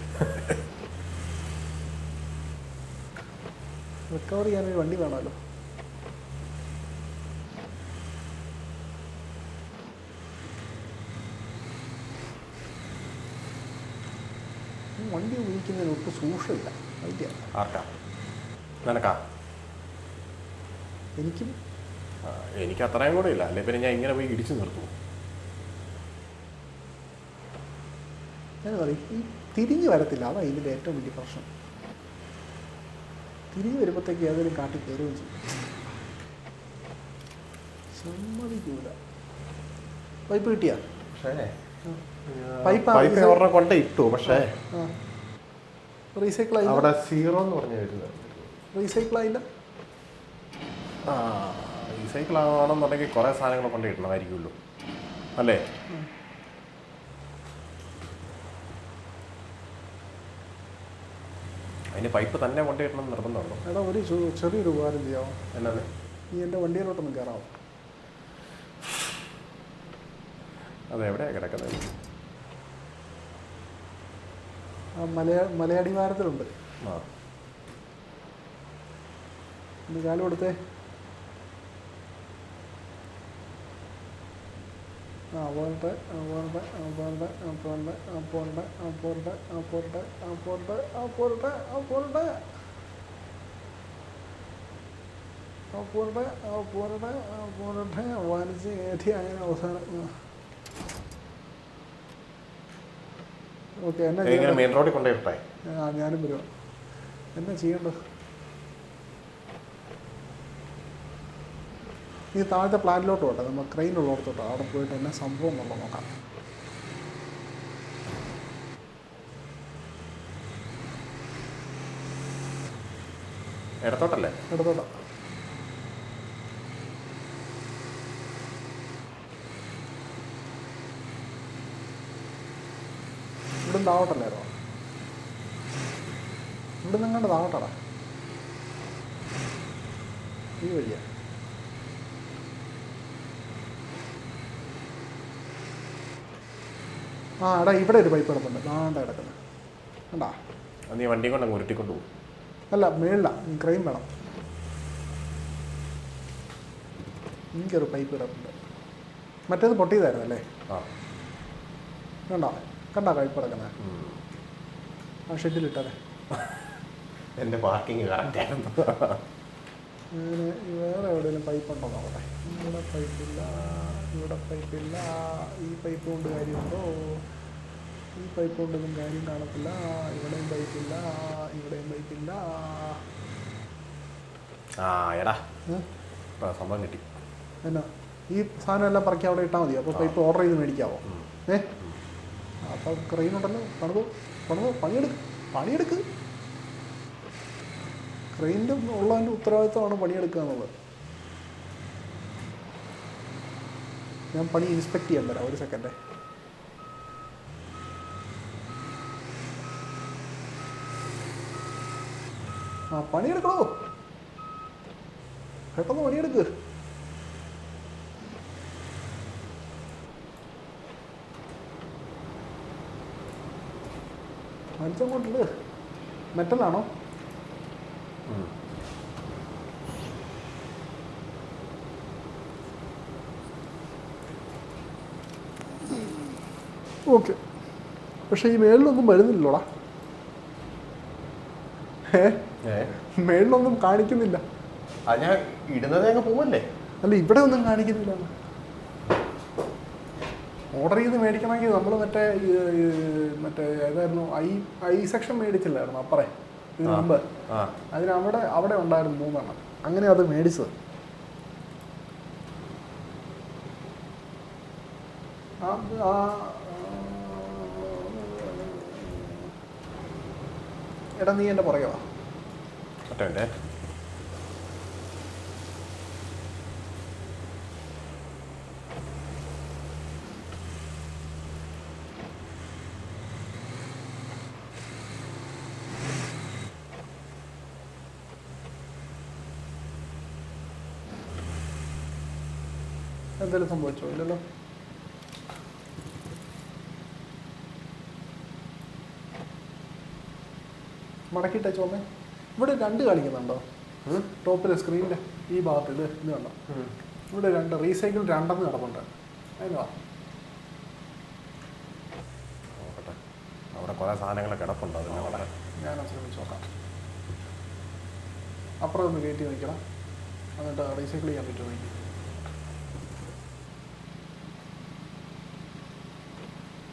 റിക്കവർ ചെയ്യാനൊരു വണ്ടി വേണമല്ലോ. വണ്ടി ഉപയോഗിക്കുന്നതിന് ഒട്ടും സൂക്ഷിമില്ല. അതിൻ്റെ ആർക്കാ? നിനക്കാ? എനിക്കും. എനിക്ക് അത്രയും കൂടെ ഇല്ല, അല്ലെ പിന്നെ ഞാൻ ഇങ്ങനെ പോയി ഇടിച്ചു നിർത്തും. ഞാൻ പറയും, ഈ തിരിഞ്ഞ് വരത്തില്ല. അതാണ് ഇതിൻ്റെ ഏറ്റവും വലിയ പ്രശ്നം. തിരിഞ്ഞ് വരുമ്പോഴത്തേക്ക് ഏതെങ്കിലും കാട്ടി കയറുകയും ചെയ്യും. സമ്മതിക്കൂല. പൈപ്പ് കിട്ടിയാ? പക്ഷേ പൈപ്പ് ഒരെണ്ണം കൊണ്ടേ ഇട്ടു, പക്ഷേ റീസൈക്കിൾ ആയില്ല. അവിടെ 0 എന്ന് പറഞ്ഞു വരുന്നത്. റീസൈക്കിൾ ആയില്ല. റീസൈക്കിൾ ആവണമെന്നുണ്ടെങ്കിൽ കുറേ സാധനങ്ങൾ കൊണ്ടേ ഇടണമായിരിക്കുമല്ലോ, അല്ലേ? അതിന് പൈപ്പ് തന്നെ കൊണ്ടിടണം നിർബന്ധമുണ്ടോ? എടാ, ഒരു ചെറിയൊരു ഉപകാരം ചെയ്യാമോ? എന്നാണ്? നീ എൻ്റെ വണ്ടിയിലോട്ടൊന്ന് കയറാമോ? അതെവിടെയാണ് കിടക്കുന്നത്? ആ മലയടിവാരത്തിലുണ്ട്. ആ, ഒന്ന് കാല് കൊടുത്തേ. പോരട്ടെ. വലിച്ച് കയറ്റി അങ്ങനെ അവസാനം. ഓക്കെ, എന്നാ ചെയ്യണ്ടേ? മെയിൻ റോഡിൽ കൊണ്ടുപോയിട്ടേ. ഞാനും വരുവാ. എന്നാ ചെയ്യേണ്ടത്? ഈ താഴത്തെ പ്ലാന്റിലോട്ട് പോട്ടെ, നമ്മൾ ക്രെയിനുള്ളടത്തോട്ടോ. അവിടെ പോയിട്ട് എന്നാ സംഭവം എന്നുള്ളത് നോക്കാം. ഇടത്തോട്ടല്ലേ? ഇടത്തോട്ടാ. ഇവിടുന്ന് താവട്ടല്ലായിരുന്നോ? ഇവിടുന്ന് എങ്ങാണ്ട് താവട്ടടാ. ഈ വഴിയാ. എടാ, ഇവിടെ ഒരു പൈപ്പ് കിടപ്പുണ്ട്. നാണ്ട കിടക്കുന്നത് കണ്ടാ? നീ വണ്ടി കൊണ്ട് അങ്ങ് ഉരുട്ടിക്കൊണ്ട് പോകും. അല്ല, മേളില ക്രെയിൻ വേണം. എനിക്കൊരു പൈപ്പ് കിടപ്പുണ്ട്. മറ്റേത് പൊട്ടിയതായിരുന്നു അല്ലേ? കണ്ടാ പൈപ്പ് കിടക്കുന്നത്? ആ ഷെഡിലിട്ടതെ. എൻ്റെ പാർക്കിങ് കറക്റ്റായിരുന്നു. അങ്ങനെ വേറെ എവിടെയെങ്കിലും പൈപ്പ് ഉണ്ടോ നോക്കട്ടെ. ഇവിടെ പൈപ്പില്ല, ഇവിടെ പൈപ്പില്ല. ഈ പൈപ്പ് കൊണ്ട് കാര്യമുണ്ടോ? ഈ പൈപ്പ് കൊണ്ടൊന്നും കാര്യം കാണത്തില്ല. ഇവിടെയും പൈപ്പില്ല, ഇവിടെയും പൈപ്പില്ല. എടാ, സംഭവം കിട്ടി. എന്നാ ഈ സാധനം എല്ലാം പറക്കി അവിടെ ഇട്ടാൽ മതി. അപ്പോൾ പൈപ്പ് ഓർഡർ ചെയ്ത് മേടിക്കാവോ? അപ്പോൾ ക്രെയിനുണ്ടല്ലോ, പണിയെടുക്ക്. ക്രെയിനിൻ്റെ ഉള്ളതിൻ്റെ ഉത്തരവാദിത്തമാണ് പണിയെടുക്കുക എന്നുള്ളത്. ഞാൻ പണി ഇൻസ്പെക്ട് ചെയ്യാൻ തരാം. ഒരു സെക്കൻഡേ. ആ പണിയെടുക്കണോ, പെട്ടെന്ന് പണിയെടുക്ക്. വലിച്ചങ്ങോട്ടില്ല. മെറ്റലാണോ? ഓക്കെ. പക്ഷെ ഈ മേളിലൊന്നും വരുന്നില്ലോടാ. മേളിലൊന്നും കാണിക്കുന്നില്ല. അത് ഞാൻ ഇടുന്നത് ഞങ്ങൾ പോവല്ലേ? അല്ല, ഇവിടെ ഒന്നും കാണിക്കുന്നില്ല. ഓർഡർ ചെയ്ത് മേടിക്കണമെങ്കിൽ നമ്മൾ മറ്റേ ഏതായിരുന്നു ഐ സെക്ഷൻ മേടിച്ചില്ലായിരുന്നു അപ്പറേ ഇതിന് മുമ്പ്. അവിടെ ഉണ്ടായിരുന്നു 3 എണ്ണം. അങ്ങനെ അത് മേടിച്ചത്. എടാ നീ എൻ്റെ പുറകെ വാ. ഒറ്റ എന്തെങ്കിലും സംഭവിച്ചോ? ഇല്ലല്ലോ. മടക്കിയിട്ടേ ചോമേ. ഇവിടെ 2 കാണിക്കുന്നുണ്ടോ ടോപ്പിലെ സ്ക്രീനിൻ്റെ ഈ ഭാഗത്ത്? ഇത് കണ്ടോ? ഇവിടെ 2 റീസൈക്കിൾ 2 കിടപ്പുണ്ട്. അതിന് വാ. അവിടെ കുറേ സാധനങ്ങൾ കിടപ്പുണ്ട്. അതിന് ഞാനത് ശ്രമിച്ച് നോക്കാം. അപ്പുറം ഒന്ന് കയറ്റി വയ്ക്കണം, എന്നിട്ട് റീസൈക്കിൾ ചെയ്യാൻ പറ്റുമോ എനിക്ക്?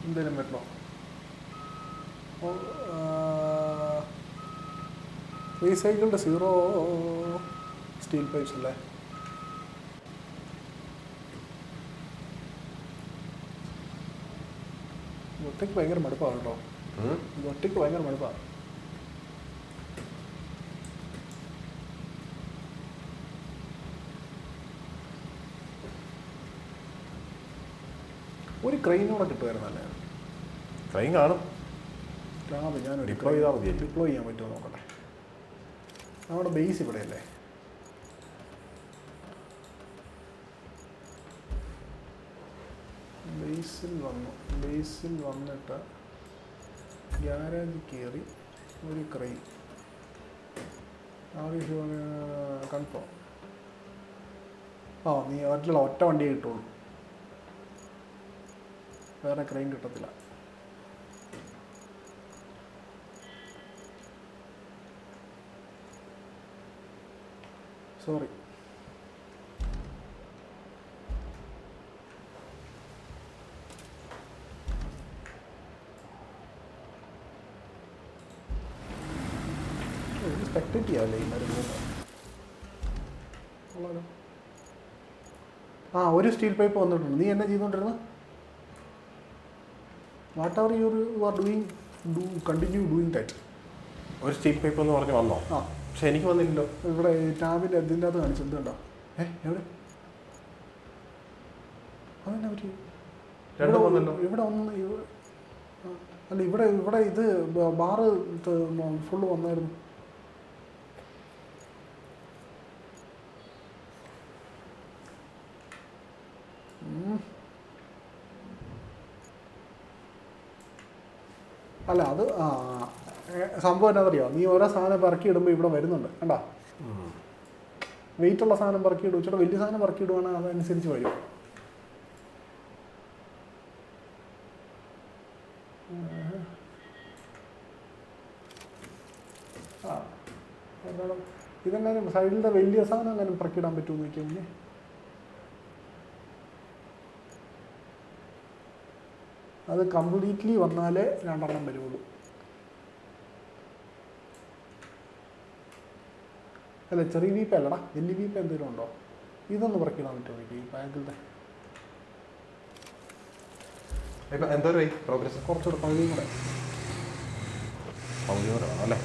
എന്തേലും പറ്റണോ? റീസൈക്കിൾഡ് 0 സ്റ്റീൽ പൈപ്സ് അല്ലേ? ഒറ്റയ്ക്ക് ഭയങ്കര മടുപ്പാണ് കേട്ടോ. ഒറ്റയ്ക്ക് ഭയങ്കര മടുപ്പാണ്. ഒരു ക്രെയിനോടെ കിട്ടുമായിരുന്നല്ലേ? ക്രെയിൻ കാണും. ഞാൻ ഡിപ്ലോയ് ചെയ്താൽ മതി. ഡിപ്ലോയ് ചെയ്യാൻ പറ്റുമോ നോക്കട്ടെ. നമ്മുടെ ബേസ് ഇവിടെയല്ലേ? ബേസിൽ വന്നിട്ട് ഗ്യാരേജിൽ കയറി ഒരു ക്രെയിൻ കൺഫേം. നീ ഒറ്റ വണ്ടിയെ കിട്ടുള്ളൂ, വേറെ ക്രെയിൻ കിട്ടത്തില്ല. സോറി. സ്പെക്ടേറ്റ് ചെയ്യാമല്ലേ ഈ മരുന്ന്? ഒരു സ്റ്റീൽ പൈപ്പ് വന്നിട്ടുണ്ട്. നീ എന്നാ ചെയ്തുകൊണ്ടിരുന്നത്? What ever you are doing, continue doing that. ഒരു സ്റ്റീൽ പൈപ്പ് എന്ന് പറഞ്ഞ് വന്നോ? പക്ഷെ എനിക്ക് വന്നില്ലല്ലോ. ഇവിടെ ടാബിൻ്റെ അതിൻ്റെ അത് കാണിച്ചു. എന്തുണ്ടോ? എവിടെ? അതെന്നാ പറ്റി? ഇവിടെ ഒന്ന് അല്ല, ഇവിടെ ഇത് ബാറ് ഫുള്ള് വന്നായിരുന്നു. അല്ല, അത് സംഭവം എന്നാണെന്നറിയോ? നീ ഓരോ സാധനം പറക്കി ഇടുമ്പോൾ ഇവിടെ വരുന്നുണ്ട് കണ്ടാ. വെയിറ്റുള്ള സാധനം പറക്കി ഇടും, ഇച്ചിരി വലിയ സാധനം പറക്കി ഇടുവാണെങ്കിൽ അതനുസരിച്ച് വരും. എന്താണ് ഇതെങ്ങാനും സൈഡിലെ വലിയ സാധനം എങ്ങാനും പറക്കിടാൻ പറ്റുമെന്ന് നോക്കിയാൽ അത് കംപ്ലീറ്റ്ലി വന്നാലേ 2 എണ്ണം വരുള്ളൂ. അല്ല, ചെറിയ വീപ്പ അല്ലടാ, വലിയ വീപ്പ എന്തെങ്കിലും ഉണ്ടോ? ഇതൊന്ന് പറക്കിടാൻ പറ്റുമോ എനിക്ക് ഈ ബാങ്കിൻ്റെ? എന്തോരായി പ്രോഗ്രസ്? കുറച്ചുകൂടെ പകുതിയും കൂടെ വേണം അല്ലേ?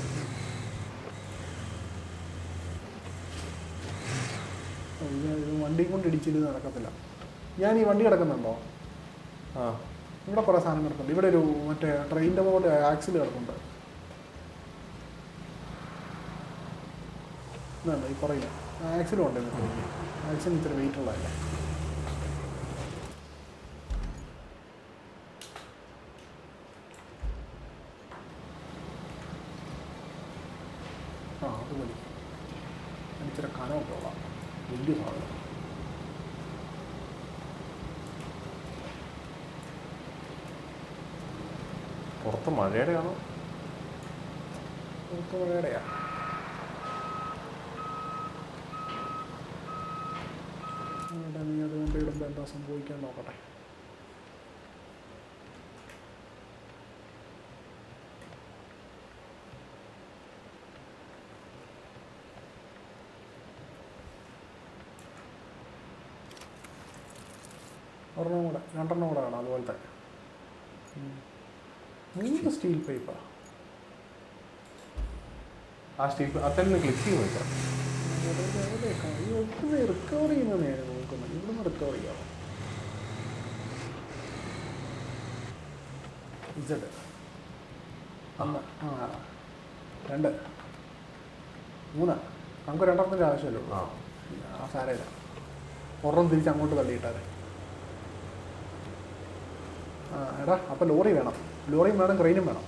വണ്ടിയും കൊണ്ട് ഇടിച്ചിട്ട് നടക്കത്തില്ല. ഞാൻ ഈ വണ്ടി കിടക്കുന്നുണ്ടോ? ഇവിടെ കുറേ സാധനം കിടക്കുന്നുണ്ട്. ഇവിടെ ഒരു മറ്റേ ട്രെയിനിൻ്റെ പോലെ ആക്സിൽ കിടക്കുന്നുണ്ട്. ഇതുണ്ട് ഈ പുറകില്ല ആക്സിലും ഉണ്ട് ഇതിനകത്ത്. ആക്സിന് ഇത്തിരി വെയിറ്റ് ഉള്ളതല്ലേ. ആ അത് മതി. ഇച്ചിരി കനമൊക്കെ ഉള്ള വലിയ സാധനം. പുറത്ത് മഴയുടെയാണോ? പുറത്ത് മഴയുടെയാ. നീ അതുകൊണ്ട് ഇടുമ്പോൾ എന്താ സംഭവിക്കാൻ നോക്കട്ടെ. ഒരെണ്ണം കൂടെ 2 കൂടെ വേണം അതുപോലത്തെ. 3 സ്റ്റീൽ പൈപ്പാ. ആ സ്റ്റീൽ അത്തന്നെ ക്ലിക്ക് ചെയ്ത് നോക്കാം. റിക്കവർ ചെയ്യുന്നതാണ് നോക്കുന്നത്. ഇവിടുന്ന് റിക്കവർ ചെയ്യാമോ? ഇസഡ് 1 2 3 നമുക്ക് 2 ആവശ്യമല്ലോ. ആ സാരമില്ല. ഒരെണ്ണം തിരിച്ച് അങ്ങോട്ട് തള്ളിയിട്ടാതെ. എടാ അപ്പോൾ ലോറി വേണം. ലോറിയും വേണം, ക്രെയിനും വേണം.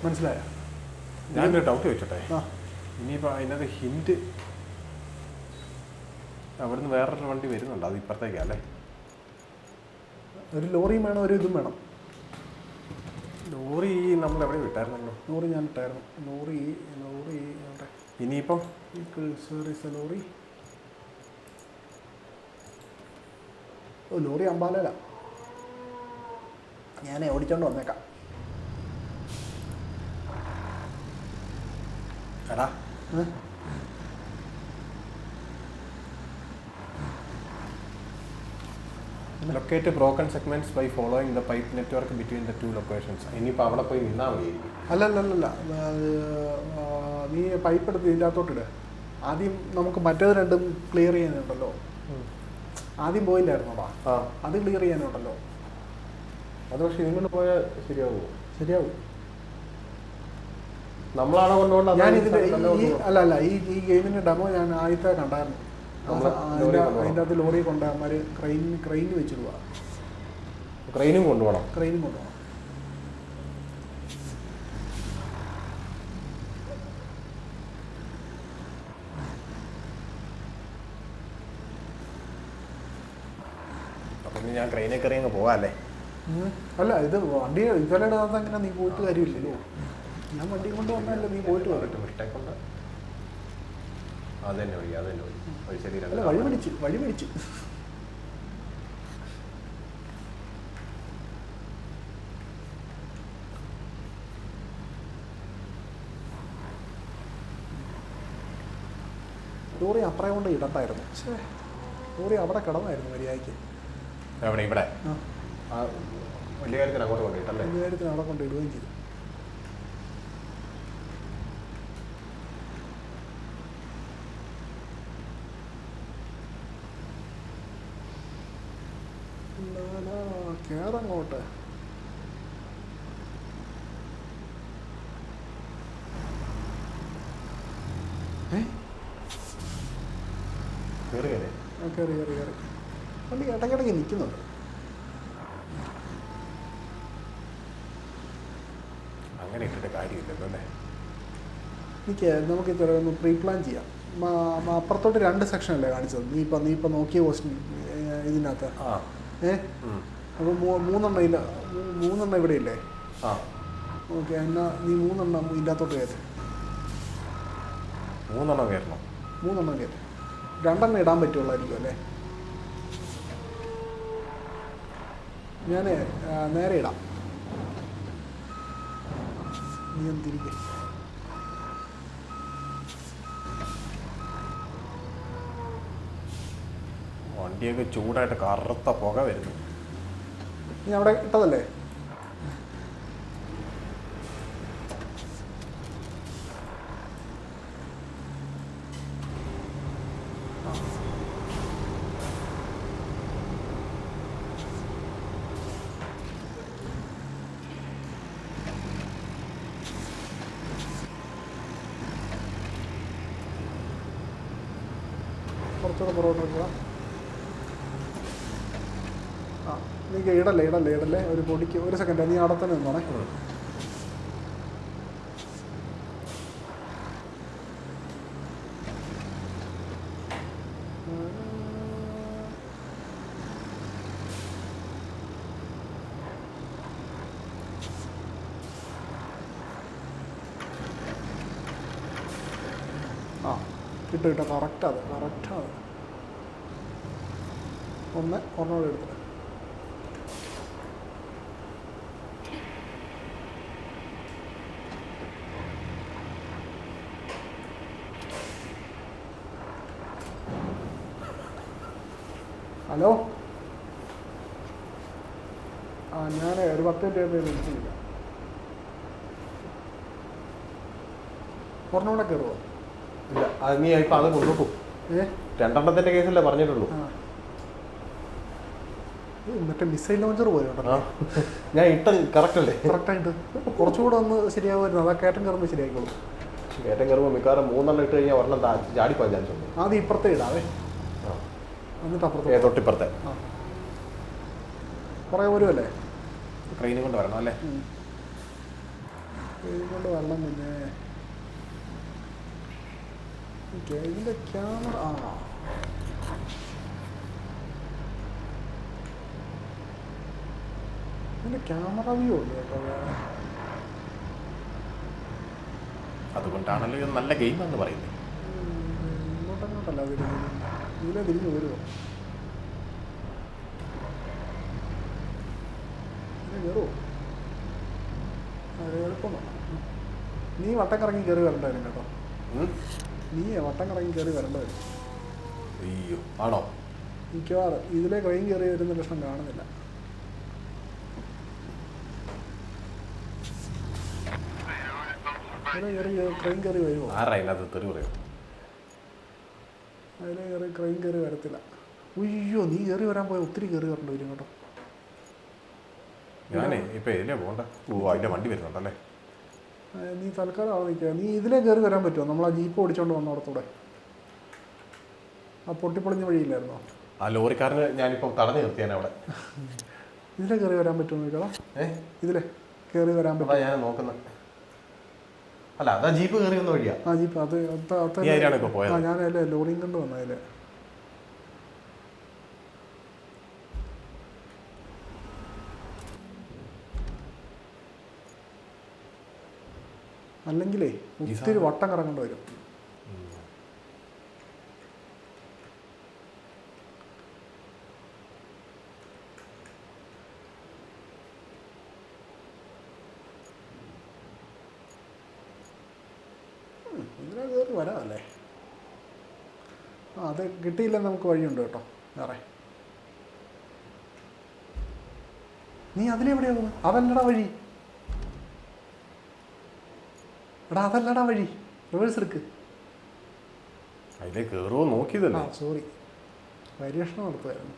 മനസ്സിലായോ? ഞാനൊരു ഡൗട്ട് ചോദിച്ചോട്ടെ. ആ ഇനിയിപ്പോൾ അതിനകത്ത് ഹിൻറ്റ് അവിടുന്ന് വേറൊരു വണ്ടി വരുന്നുണ്ട്, അത് ഇപ്പുറത്തേക്കാണ് അല്ലേ? ഒരു ലോറിയും വേണം, ഒരു ഇതും വേണം. ലോറി നമ്മൾ എവിടെ വിട്ടായിരുന്നല്ലോ? ലോറി ഞാൻ ഇട്ടായിരുന്നു. ലോറി അവിടെ ഇനിയിപ്പം സർവീസ് ലോറി. ലോറി അമ്പാലയില. ഞാൻ ഓടിച്ചോണ്ട് വന്നേക്കാം. എടാ locate broken segments by following the pipe network between the 2 locations. ഇനിയിപ്പോൾ അവിടെ പോയി നിന്നാൽ മതിയായിരിക്കും. അല്ലല്ലല്ല, നീ പൈപ്പ് എടുത്ത് ഇതിൻ്റെ അകത്തോട്ടിട്. ആദ്യം നമുക്ക് മറ്റേത് രണ്ടും ക്ലിയർ ചെയ്യാനുണ്ടല്ലോ. ആദ്യം പോയില്ലായിരുന്നോടാ, അത് ക്ലിയർ ചെയ്യാനുണ്ടല്ലോ. അത് പക്ഷേ ഇങ്ങോട്ട് പോയാൽ ശരിയാവുമോ? ശരിയാവും. നമ്മളാണോ കൊണ്ടുപോകേണ്ടത്? ഞാൻ ഇതിൻ്റെ അല്ല ഈ ഗെയിമിൻ്റെ ഡെമോ ഞാൻ ആദ്യത്തെ കണ്ടായിരുന്നു. അതിൻ്റെ അകത്ത് ലോറി കൊണ്ട് അവന്മാർ ക്രെയിൻ വെച്ചിടുക. ക്രെയിനും കൊണ്ടുപോകണം. ക്രെയിനും കൊണ്ടുപോകണം. അപ്പം ഞാൻ ക്രെയിനെ കയറി അങ്ങ് പോകാമല്ലേ? അല്ല ഇത് വണ്ടി ഇതുവരെ ഇടാതെ അങ്ങനെ നീ പോയിട്ട് കാര്യമില്ലല്ലോ. ഞാൻ വണ്ടി കൊണ്ട് വന്നല്ലോ, നീ പോയിട്ട് വരട്ടെ. മിസ്റ്റേക്കുണ്ട്. അതന്നെ വഴി ശരി. അല്ല വഴി പിടിച്ച് ലോറി അപ്പറേ കൊണ്ട് ഇടണ്ടായിരുന്നു. പക്ഷേ ലോറി അവിടെ കിടന്നായിരുന്നു മര്യാദയ്ക്ക്. എവിടെ? ഇവിടെ ആ വലിയ കാര്യത്തിന് അങ്ങോട്ട് കൊണ്ടിട്ടല്ലേ? വലിയ കാര്യത്തിന് അവിടെ കൊണ്ട് ഇടുകയും ചെയ്തു. കേറങ്ങോട്ട്. കയറി വണ്ടി ഇടയ്ക്കിടയ്ക്ക് നിൽക്കുന്നുണ്ട്. അങ്ങനെ ഇട്ടിട്ട് കാര്യമില്ലല്ലോ അല്ലേ? നമുക്ക് ഇത്ര ഒന്ന് പ്രീ പ്ലാൻ ചെയ്യാം. അപ്പുറത്തോട്ട് 2 സെക്ഷൻ അല്ലേ കാണിച്ചത്? നീ ഇപ്പം നോക്കിയ ക്വസ്റ്റ്യൻ ഇതിനകത്ത്. അപ്പോൾ 3 ഇല്ല, 3 ഇവിടെ ഇല്ലേ? ഓക്കെ, എന്നാൽ നീ 3 ഇതിനകത്തോട്ട് കയറ്റി. 3 കയറണം. 3 കയറ്റി. 2 ഇടാൻ പറ്റുള്ളായിരിക്കും അല്ലേ? ഞാൻ നേരെ ഇടാം. നീ ഒന്ന് തിരികെ. വണ്ടിയൊക്കെ ചൂടായിട്ട് കറുത്ത പുക വരുന്നു. നീ അവിടെ ഇട്ടതല്ലേ? കുറച്ചുകൂടെ പുറകോട്ട് വെക്കുക. ആ നീ ഇടല്ലേ ഒരു പൊടിക്ക്. ഒരു സെക്കൻഡ്, നീ അവിടെ തന്നെ നിന്നോണേ. ആ കിട്ടും കറക്റ്റാണ്. ഒന്നോടെ എടുത്തിട്ട് ഹലോ. ആ ഞാൻ ഒരു 10 മിനിറ്റ് വിളിച്ചില്ല. ഒരെണ്ണോടെ കയറുമോ? ഇല്ല, അത് നീ ഇപ്പം അത് കൊണ്ടുപോകും. 2 കേസല്ലേ പറഞ്ഞിട്ടുള്ളൂ. മറ്റേ മിസൈൽ ലോഞ്ചർ പോലെ ഉണ്ടല്ലോ. ഞാൻ ഇട്ട കറക്റ്റ് അല്ലേ? കറക്റ്റായിട്ട് കുറച്ചുകൂടെ ഒന്ന് ശരിയാവുമായിരുന്നു. അതാ കയറ്റം കയറുമ്പോൾ ശരിയായിക്കോളും. കയറ്റം കയറുമ്പോൾ മിക്കവാറും 3 ഇട്ട് കഴിഞ്ഞാൽ ഒരെണ്ണം ചാടിപ്പോയി ചാൻസ് ഉണ്ട്. ആദ്യം ഇപ്പുറത്തെ ഇടാവേ, എന്നിട്ട് അപ്പുറത്തെ. തൊട്ടിപ്പുറത്തെ കുറേ വരുമല്ലേ? ട്രെയിനും കൊണ്ട് വരണം അല്ലേ? ട്രെയിനും കൊണ്ട് വരണം. പിന്നെ ഇതിൻ്റെ ക്യാമറ ഇതിൻ്റെ ക്യാമറ വ്യൂ ഉണ്ട് കേട്ടോ. അതുകൊണ്ടാണല്ലോ ഇത് നല്ല ഗെയിമാണെന്ന് പറയുന്നത്. ഇങ്ങോട്ടങ്ങോട്ടല്ല ഇതിലെ തിരിഞ്ഞ് വരുമോ? കയറുമോ? എളുപ്പം. നീ വട്ടം കറങ്ങി കയറി വരേണ്ട വരും കേട്ടോ. നീ വട്ടം കറങ്ങി കയറി വരേണ്ട വരും. അയ്യോ, ആണോ? മിക്കവാറും ഇതിലെ ക്രെയിൻ കയറി വരുന്ന ലക്ഷണം കാണുന്നില്ല. ക്രെയിൻ കയറി വരുമോ? ആരായിനകത്ത് തെറി പറയും. അതിലെ ക്രെയിൻ കയറി വരത്തില്ല. ഉയ്യോ, നീ കയറി വരാൻ പോയാൽ ഒത്തിരി കയറി വരേണ്ടി വരും കേട്ടോ. ഞാനേ ഇപ്പം ഇതിലേ പോകണ്ട. അതിൻ്റെ വണ്ടി വരുന്നുണ്ടല്ലേ? നീ തൽക്കാലം അവിടെ നിൽക്കുക. നീ ഇതിലേ കയറി വരാൻ പറ്റുമോ? നമ്മൾ ആ ജീപ്പ് ഓടിച്ചോണ്ട് വന്നോടത്തൂടെ ആ പൊട്ടിപ്പൊളിഞ്ഞ വഴിയില്ലായിരുന്നോ? ആ ലോറിക്കാരന് ഞാനിപ്പം തടഞ്ഞു നിർത്തിയാൻ അവിടെ. ഇതിലേ കയറി വരാൻ പറ്റുമോ നോക്കാം? ഇതിലേ കയറി വരാൻ പറ്റും. ഞാൻ നോക്കുന്നത്. അല്ല, അതാ ജീപ്പ് കയറി വന്ന വഴിയാ. ആ ജീപ്പ് അത് ഇപ്പോൾ പോയത്. ഞാനല്ലേ ലോറിയും കൊണ്ട് വന്നതിൽ. അല്ലെങ്കിലേ ഒത്തിരി വട്ടം കറങ്ങേണ്ടി വരും. ഇതിനെ കയറി വരാമല്ലേ? അത് കിട്ടിയില്ലെന്ന് നമുക്ക് വഴിയുണ്ട് കേട്ടോ വേറെ. നീ അതിലെവിടെയാ പോകുന്നത്? അതല്ലടാ വഴി. എടാ അതല്ലടാ വഴി. റിവേഴ്സ് എടുക്ക്. അതിലേ കയറുമോ നോക്കിയതല്ലേ? സോറി, പരീക്ഷണം നടത്തുമായിരുന്നു.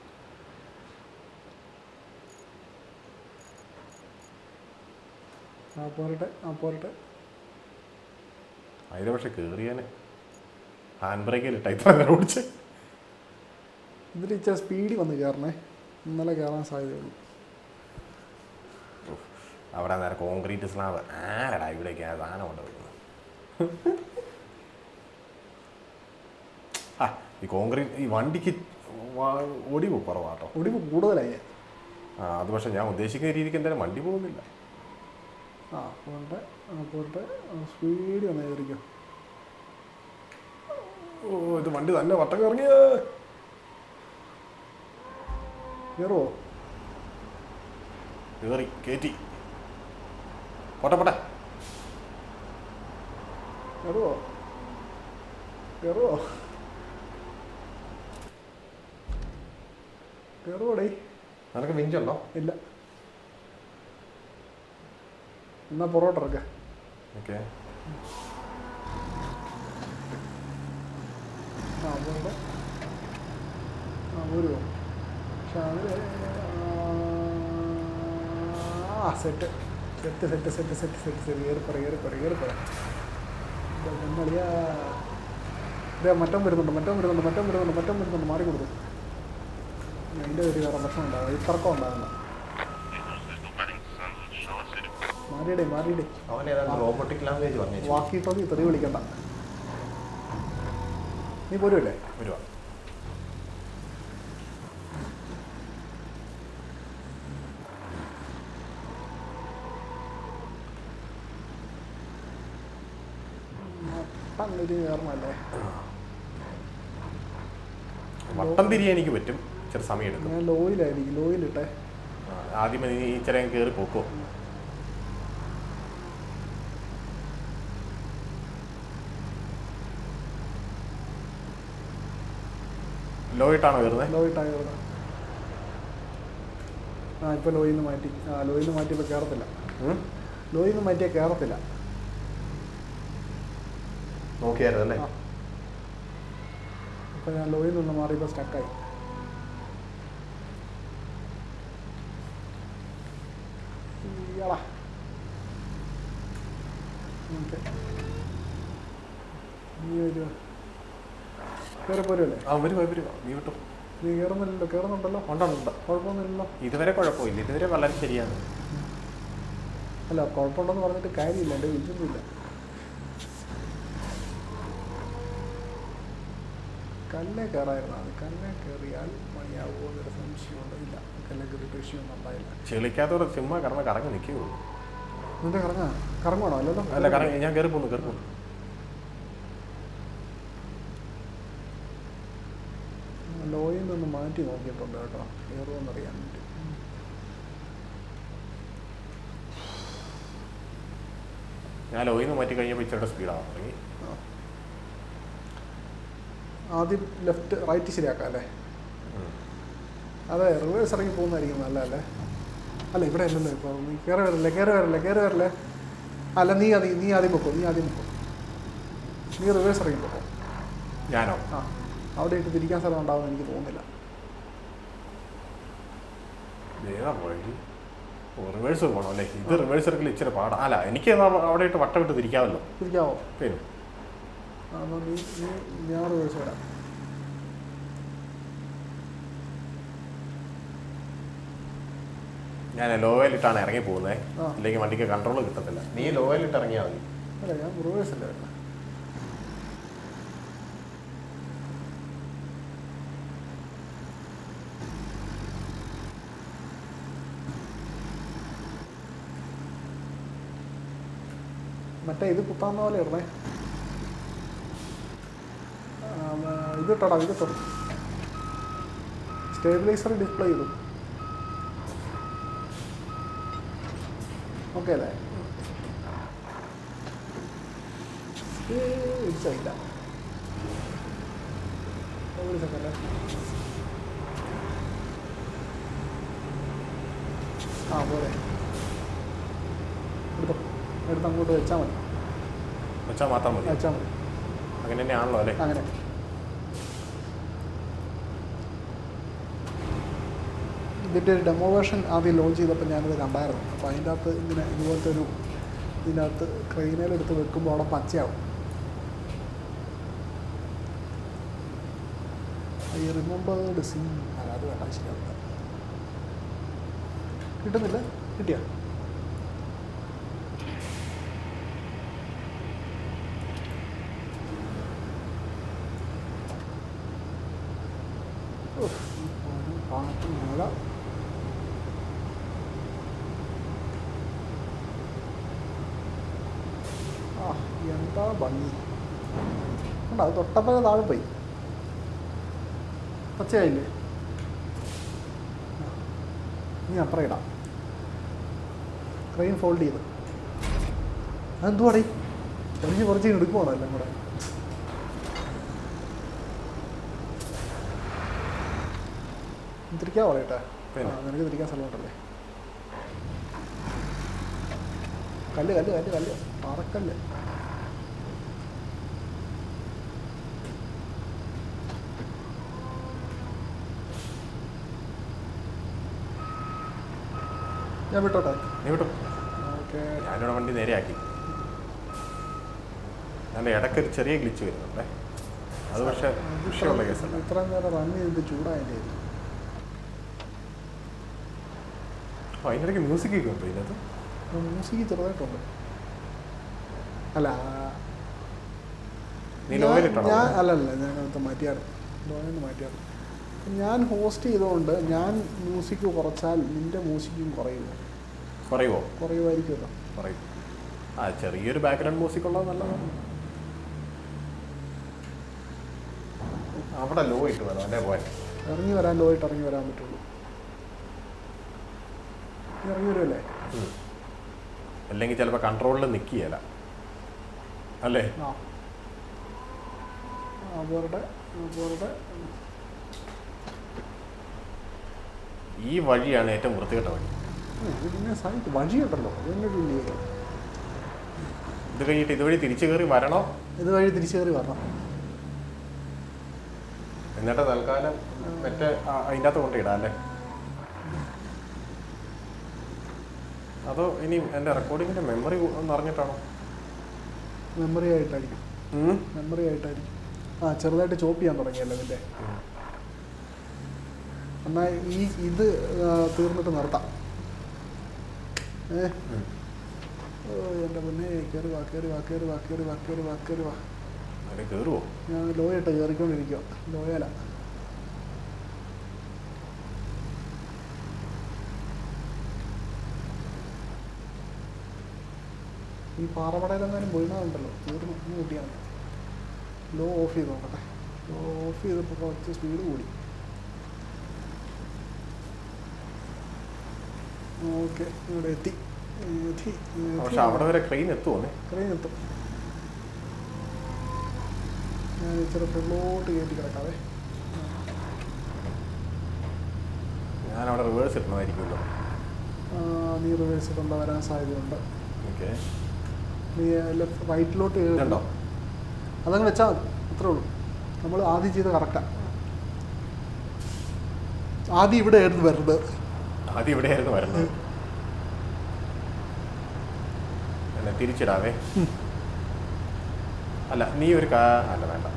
പോരട്ടെ. അതിന് പക്ഷെ കയറിയാന് ഹാൻഡ് ബ്രേക്കിലിട്ട ഇത്ര നേരം ഓടിച്ച്. ഇതിൽ ഇച്ചിരി സ്പീഡിൽ വന്ന് കയറണേ, ഇന്നലെ കയറാൻ സാധ്യതയുള്ളൂ. അവിടെ നേരെ കോൺക്രീറ്റ് സ്ലാബ്. ആരടാ ഇവിടേക്ക് ആ സാധനം കൊണ്ടുവരുന്നത്? ആ ഈ കോൺക്രീറ്റ് ഈ വണ്ടിക്ക് ഒടിവ് കുറവാട്ടോ. ഒടിവ് കൂടുതലായി. അത് പക്ഷെ ഞാൻ ഉദ്ദേശിക്കുന്ന രീതിക്ക് എന്തായാലും വണ്ടി പോകുന്നില്ല. പോരട്ടെ സ്പീഡിൽ വന്ന് കയറിക്കോ. ഓ, ഇത് വണ്ടി തന്നെ വട്ടം കറങ്ങിയ കയറുമോ? കയറി കയറ്റി. പോട്ടെ. കയറുവോടേ? നിനക്ക് വിഞ്ചുണ്ടോ? ഇല്ല. എന്നാ പൊറോട്ട ഇറക്ക. ഓക്കെ. വരുമോ? പക്ഷെ അതിൽ സെറ്റ് കയറിപ്പറ. എന്നളിയാ ഇതേ മറ്റം വരുന്നുണ്ട് മാറി കൊടുത്തു. അതിൻ്റെ ഒരു വേറെ പ്രശ്നം ഉണ്ടാകും, ഇത്തർക്കം ഉണ്ടാകുന്ന. മാറിയിടേ റോബോട്ടിക് ലാംഗ്വേജ് പറഞ്ഞു. വാക്കിയിട്ടോക്കി തെറി വിളിക്കണ്ട. നീ പോരുമല്ലേ? വരുവാ. മട്ടന്നൊരു കയറണല്ലേ. വട്ടം തിരിയാൻ എനിക്ക് പറ്റും, ഇച്ചിരി സമയം എടുക്കും. ഞാൻ ലോയിലായിരിക്കും, ലോയിലിട്ടെ. ആദ്യം നീ ഇച്ചിരി കയറി പോക്കോ. ലോയിട്ടാണോ കയറുന്നത്? ലോയിട്ടാണ് കയറുന്നത്. ആ ഇപ്പോൾ ലോയിൽ നിന്ന് മാറ്റി. ലോയിൽ നിന്ന് മാറ്റിയപ്പോൾ കയറത്തില്ല. ലോയിൽ നിന്ന് മാറ്റിയാൽ കയറത്തില്ല. നോക്കിയായിരുന്നു അല്ലേ? അപ്പോൾ ഞാൻ ലോയിൽ നിന്ന് മാറിയപ്പോൾ സ്റ്റക്കായി. ഇയാളാ ഓക്കെ, നീ വരുമോ? കയറി പോരുമല്ലേ? വരുവാ. നീ വിട്ടോ. നീ കയറുന്നില്ലല്ലോ? കയറുന്നുണ്ടല്ലോ. ഉണ്ടുണ്ട്. കുഴപ്പമൊന്നുമില്ലല്ലോ. ഇതുവരെ കുഴപ്പമില്ല, ഇതുവരെ വളരെ ശരിയാണ്. അല്ല കുഴപ്പമുണ്ടെന്ന് പറഞ്ഞിട്ട് കാര്യമില്ല, എൻ്റെ വിളിച്ചൊന്നുമില്ല. കല്ലേ കയറായിരുന്നു. അത് കല്ലേ കയറിയാൽ മണിയാവുമോ എന്നൊരു സംശയമുണ്ട്. ഇല്ല, കല്ലേ കയറിയിട്ട് വിഷയമൊന്നും ഉണ്ടായില്ല. ചെളിക്കാത്തോടെ ചുമ്മാ കറങ്ങി നിൽക്കുകയുള്ളൂ. നിന്റെ കറങ്ങണോ? അല്ലല്ലോ. അല്ല കറങ്ങി, ഞാൻ കയറി പോന്നു. ലോയിൽ നിന്ന് മാറ്റി നോക്കിയിട്ടുണ്ട് കേട്ടോ, കയറുമെന്നറിയാൻ വേണ്ടി. ഞാൻ ലോയിൽ നിന്ന് മാറ്റി കഴിഞ്ഞപ്പോൾ ഇച്ചിരി സ്പീഡാണ് തുടങ്ങി. ആദ്യം ലെഫ്റ്റ് റൈറ്റ് ശരിയാക്കാം അല്ലേ? അതെ, റിവേഴ്സ് ഇറങ്ങി പോകുന്നതായിരിക്കും നല്ലതല്ലേ? അല്ല ഇവിടെ അല്ലല്ലോ. ഇപ്പോൾ നീ കയറി വരല്ലേ. അല്ല നീ ആദ്യം വെക്കും. നീ റിവേഴ്സ് ഇറങ്ങി പോക്കോ. ഞാനോ? ആ, അവിടെ ഇട്ട് തിരിക്കാൻ സ്ഥലം ഉണ്ടാവുമെന്ന് എനിക്ക് തോന്നുന്നില്ല. റിവേഴ്സ് പോകണം അല്ലേ? ഇത് റിവേഴ്സ് ഇറക്കൽ ഇച്ചിരി പാടാ. അല്ല എനിക്ക് അവിടെ ഇട്ട് വട്ടം ഇട്ട് തിരിക്കാമല്ലോ. തിരിക്കാവോ? പിന്നെ ഞാൻ റിവേഴ്സ് വരാം. ഞാൻ ലോയിലിട്ടാണ് ഇറങ്ങി പോകുന്നത്, അല്ലെങ്കിൽ വണ്ടിക്ക് കൺട്രോൾ കിട്ടത്തില്ല. നീ ലോയിലിട്ട് ഇറങ്ങിയാൽ മതി. അല്ല ഞാൻ റിവേഴ്സ് അല്ലേ വരുന്നത്. മറ്റേ ഇത് കുത്താവുന്ന പോലെ ഇടണേ. ഇതിട്ടോ. സ്റ്റേബിലൈസർ ഡിസ്പ്ലേ ചെയ്തു. ഓക്കെ അല്ലേ? ഇല്ല ഒരു സെക്കൻഡ്. ആ പോരെ, എടുത്ത് അങ്ങോട്ട് വെച്ചാൽ മതി. വെച്ചാൽ മാത്രം മതി. അങ്ങനെ തന്നെയാണല്ലോ അല്ലേ? അങ്ങനെ. ഇതിൻ്റെ ഒരു ഡെമോ വേർഷൻ ആദ്യം ലോഞ്ച് ചെയ്തപ്പോൾ ഞാനത് കണ്ടായിരുന്നു. അപ്പോൾ അതിൻ്റെ അകത്ത് ഇതുപോലത്തെ ഇതിൻ്റെ അകത്ത് ക്രെയിനിലെടുത്ത് വെക്കുമ്പോൾ അവിടെ പച്ചയാവും. I remembered scene. അത് വേണ്ട, ശരിയാവില്ല. കിട്ടുന്നില്ല? കിട്ടിയോ? മഴ. എന്താ ഭംഗി ഉണ്ട്. അത് തൊട്ടപ്പോ താഴെ പോയി. പച്ചയായില്ലേ? ഇനി അപ്പുറം ഇടാം. ക്രെയിൻ ഫോൾഡ് ചെയ്ത്. അതെന്തുവാടേ കുറച്ച് എടുക്കുവാണോ എല്ലാം കൂടെ? തിരിക്കാൻ പറയട്ടെ. നിനക്ക് തിരിക്കാൻ സ്ഥലമുണ്ടല്ലേ? കല്ല് പാറക്കല്ല്. ഞാൻ വിട്ടോട്ടെ? നീ വിട്ടു. ഓക്കെ. ഞാനിവിടെ വണ്ടി നേരെയാക്കി. നല്ല ഇടയ്ക്കൊരു ചെറിയ ഗ്ലിച്ച് വരുന്നുണ്ടേ. അത് പക്ഷേ വിഷയമുള്ള കേസല്ല. ഇത്രയും നേരം റൺ ചെയ്ത് ചൂടായതിൻ്റെ അതിനിടയ്ക്ക് മ്യൂസിക് ഒക്കെ ഉണ്ടോ ഇതിനകത്ത്? മ്യൂസിക് ചെറുതായിട്ടുണ്ട്. അല്ല നീ ലോയിലിട്ടാണോ? ഞാൻ അല്ലല്ല ഞാനത് മാറ്റിയാണ്, ലോയെന്ന് മാറ്റിയാണ്. ഞാൻ ഹോസ്റ്റ് ചെയ്തുകൊണ്ട് ഞാൻ മ്യൂസിക് കുറച്ചാൽ നിൻ്റെ മ്യൂസിക്കും കുറയുമോ? കുറയുമായിരിക്കുമല്ലോ. പറയും. ആ ചെറിയൊരു ബാക്ക്ഗ്രൗണ്ട് മ്യൂസിക് ഉള്ളത് നല്ലതാണ്. അവിടെ ലോ ഇട്ട് വേണം അല്ലേ പോയാൽ ഇറങ്ങി വരാൻ, ലോ ആയിട്ട് ഇറങ്ങി വരാൻ പറ്റുള്ളൂ. ഇറങ്ങി വരുമല്ലേ? അല്ലെങ്കിൽ ചിലപ്പോൾ കൺട്രോളിൽ നിൽക്കുകയല്ല അല്ലേ? അവരുടെ ഈ വഴിയാണ് ഏറ്റവും വൃത്തികെട്ട വഴി. പിന്നെ സൈറ്റ് വഴിയുണ്ടല്ലോ, അതെന്നൊരു വലിയ ഇത് കഴിഞ്ഞിട്ട് ഇതുവഴി തിരിച്ചു കയറി വരണോ? ഇതുവഴി തിരിച്ചു കയറി വരണം. എന്നിട്ട് തൽക്കാലം മറ്റേ അതിൻ്റെ അകത്ത് കൊണ്ടിടാം അല്ലേ? അതോ ഇനി എൻ്റെ റെക്കോർഡിങ്ങിൻ്റെ മെമ്മറി ഒന്ന് അറിഞ്ഞിട്ടാണോ? മെമ്മറി ആയിട്ടായിരിക്കും. ചെറുതായിട്ട് ചോപ്പ് ചെയ്യാൻ തുടങ്ങിയല്ലോ ഇതിൻ്റെ. എന്നാൽ ഇത് തീർന്നിട്ട് നിർത്താം. എൻ്റെ മുന്നേ കയറി വാ. കയറുമോ? ഞാൻ ലോയായിട്ട് കയറിക്കൊണ്ടിരിക്കുക. ലോയല ഈ പാറമടയിലെങ്ങാനും വീണാറുണ്ടല്ലോ, തീർന്നു കൂട്ടിയാൽ മതി. ലോ ഓഫ് ചെയ്ത് നോക്കട്ടെ. ലോ ഓഫ് ചെയ്തപ്പോൾ കുറച്ച് സ്പീഡ് കൂടി. ഓക്കെ, ഇവിടെ എത്തി. പക്ഷെ അവിടെ വരെ ട്രെയിൻ എത്തുമോ? ട്രെയിൻ എത്തും. ഞാൻ ഇച്ചിരി ഫ്രണ്ടിലോട്ട് കയറ്റി കിടക്കാവേ. ഞാനവിടെ റിവേഴ്സ് ഇട്ടുന്നതായിരിക്കുമല്ലോ. നീ റിവേഴ്സ് ഇട്ടുണ്ടോ? വരാൻ സാധ്യതയുണ്ട്. ഓക്കെ, നീ റൈറ്റിലോട്ട് ഉണ്ടോ? അതങ്ങ് വെച്ചാൽ മതി, അത്രേ ഉള്ളൂ. നമ്മൾ ആദ്യം ചെയ്ത് കറക്റ്റാണ്. ആദ്യം ഇവിടെ ആയിരുന്നു വരുന്നത്. അല്ല തിരിച്ചിടാവേ. അല്ല നീ ഒരു അല്ല വേണ്ട,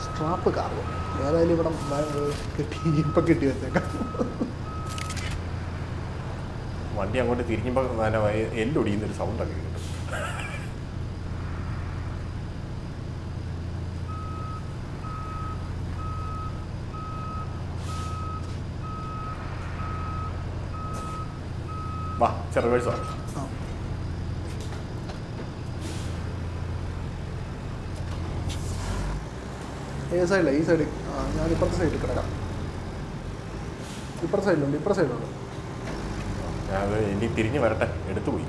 സ്ട്രാപ്പ് കാർഗോ ഏതായാലും ഇവിടെ കിട്ടി വെച്ചേക്കാം. വണ്ടി അങ്ങോട്ട് തിരിഞ്ഞപ്പോൾ എല്ലൊടിയുന്നൊരു സൗണ്ടൊക്കെ കിട്ടും. വാ, റിവേഴ്സ് ആണ്. ഏത് സൈഡില്ല? ഈ സൈഡ്. ഞാൻ ഇപ്പുറത്തെ സൈഡിൽ കിടക്കാം. ഇപ്പുറത്തെ സൈഡിലുണ്ട്. ഞാൻ ഇനി തിരിഞ്ഞ് വരട്ടെ, എടുത്തു പോയി.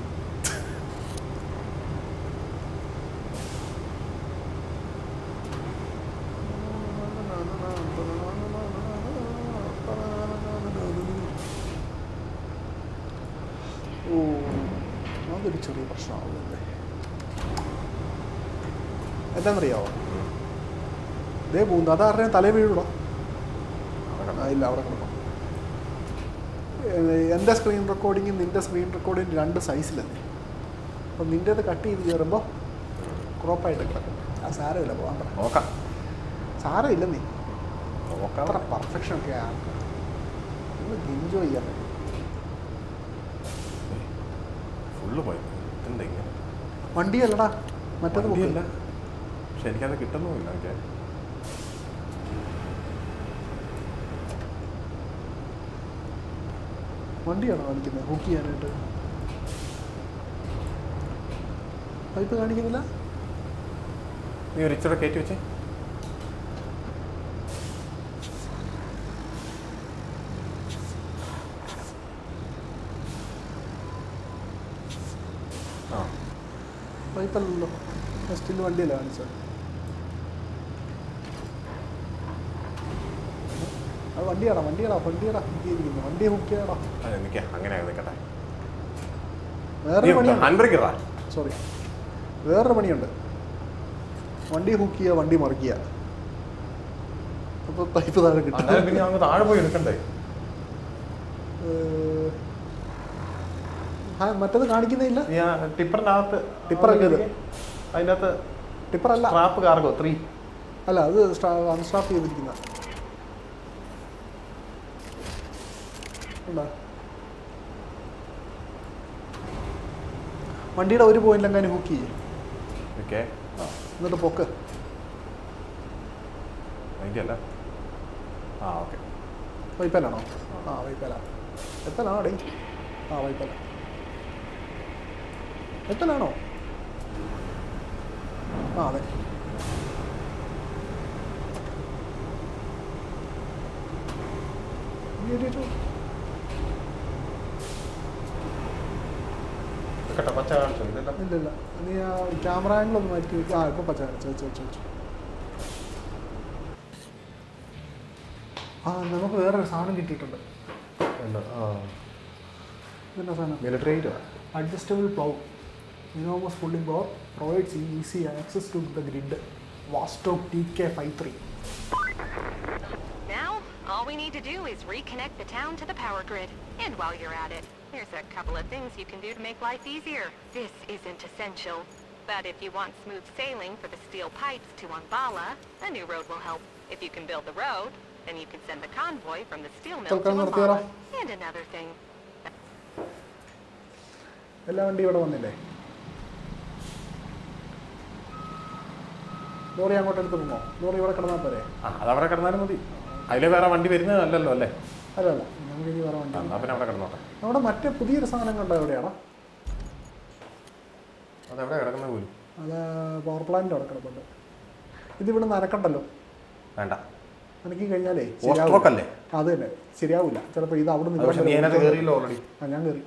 ഓ, അതൊരു ചെറിയ പ്രശ്നമാവുമല്ലേ. എന്താണെന്നറിയാവോ? ഇതേ പോകുന്നു, അതാരുടെയും തലേ വീഴൂടാ. ഇല്ല, അവിടെ കിടക്കും. എൻ്റെ സ്ക്രീൻ റെക്കോർഡിങ്ങും നിൻ്റെ സ്ക്രീൻ റെക്കോർഡിങ് രണ്ട് സൈസിലല്ലേ. അപ്പം നിൻ്റേത് കട്ട് ചെയ്ത് കയറുമ്പോൾ ക്രോപ്പായിട്ട് കിടക്കും. സാരമില്ല, പോകാൻ പറയാം. നോക്കാം, സാരമില്ല. നീ നോക്കാം. അത്ര പെർഫെക്ഷൻ ഒക്കെ ആണ്. എൻജോയ് ചെയ്യാൻ പറ്റും. ഫുള്ള് പോയി എന്താ ഇങ്ങനെ? വണ്ടിയല്ലടാ, മറ്റേത് വണ്ടിയല്ല. പക്ഷെ എനിക്കത് കിട്ടുന്നുമില്ല. ഓക്കെ, വണ്ടിയാണോ കാണിക്കുന്നത് ബുക്ക് ചെയ്യാനായിട്ട്? പൈപ്പ് കാണിക്കുന്നില്ല. നീ ഒരു ഇച്ചിരി കയറ്റി വെച്ചേ. പൈപ്പല്ലല്ലോ, സ്റ്റിൽ വണ്ടിയല്ല കാണിച്ചത്. അത് വണ്ടിയാടാ ഇരിക്കുന്നു. വണ്ടി ബുക്ക് ചെയ്യടാ. അങ്ങനെ നിൽക്കട്ടെ. വേറൊരു പണിയുണ്ട്. സോറി, വേറൊരു പണിയുണ്ട്. വണ്ടി ഹുക്ക് ചെയ്യുക, വണ്ടി മറിക്കുക. അപ്പോൾ പൈപ്പ് താഴെ കിട്ടും. പിന്നെ അങ്ങ് താഴെ പോയി എടുക്കണ്ടേ? മറ്റത് കാണിക്കുന്നില്ല. ടിപ്പറിൻ്റെ അകത്ത് ടിപ്പറൊക്കെ അതിൻ്റെ അകത്ത് ടിപ്പർ അല്ല, സ്ട്രാപ്പ് കാർഗോ 3. അല്ല അത് അൺസ്ട്രാപ്പ് ചെയ്തിരിക്കുന്ന ഉണ്ടോ? വണ്ടിയുടെ ഒരു പോയിന്റിലെങ്ങാനും ഹുക്ക് ചെയ്യും. ഓക്കെ, എന്നിട്ട് പൊക്ക്. അതിൻ്റെ അല്ല. ആ ഓക്കെ. വൈപ്പലാണോ? ആ വൈപ്പല. എപ്പലാണോ ഡേ? ആ വൈപ്പല. എപ്പലാണോ? ആ അതെ. പച്ച കാണിച്ചോ? ഇതെല്ലാം ഇല്ല നീ ആ ക്യാമറ ആംഗിൾ ഒന്ന് മാറ്റി വെക്കുക. ആ ഇപ്പോൾ പച്ച കാണിച്ചു വെച്ചു. ആ നമുക്ക് വേറൊരു സാധനം കിട്ടിയിട്ടുണ്ട്. ഇതെന്നാ സാധനം? മിലിറ്ററി ഐറ്റോ? Adjustable plough, enormous pulling power, provides easy access to the grid, Vostok TK53. Now, all we need to do is reconnect the town to the power grid. And while you're at it, there's a couple of things you can do to make life easier. This isn't essential, but if you want smooth sailing for the steel pipes to Ambala, a new road will help. If you can build the road, then you can send the convoy from the steel mill to Ambala. And another thing. എല്ലാ വണ്ടി ഇവിടെ വന്നില്ലേ? ലോറി അങ്ങോട്ട് എടുത്ത് പോകണോ? ലോറി ഇവിടെ കിടന്നാൽ പോരെ? അതവിടെ കിടന്നാലും മതി. അതിലെ വേറെ വണ്ടി വരുന്നതല്ലല്ലോ അല്ലേ? അല്ല നമുക്ക് ഇനി വേറെ വണ്ടി. എന്നാൽ പിന്നെ അവിടെ കിടന്നോട്ടെ. അവിടെ മറ്റേ പുതിയൊരു സാധനം കണ്ടോ? എവിടെയാണോ അതെവിടെ കിടക്കുന്നത് പോലും? അത് പവർ പ്ലാന്റിൻ്റെ അവിടെ കിടപ്പുണ്ട്. ഇതിവിടെ നനക്കണ്ടല്ലോ. വേണ്ട, നനക്കി കഴിഞ്ഞാലേ ഓസ്ട്രോക്കല്ലേ? അത് തന്നെ ശരിയാവില്ല ചിലപ്പോൾ. ഇത് അവിടെ കയറിയില്ലോ ഓൾറെഡി. ഞാൻ കയറി.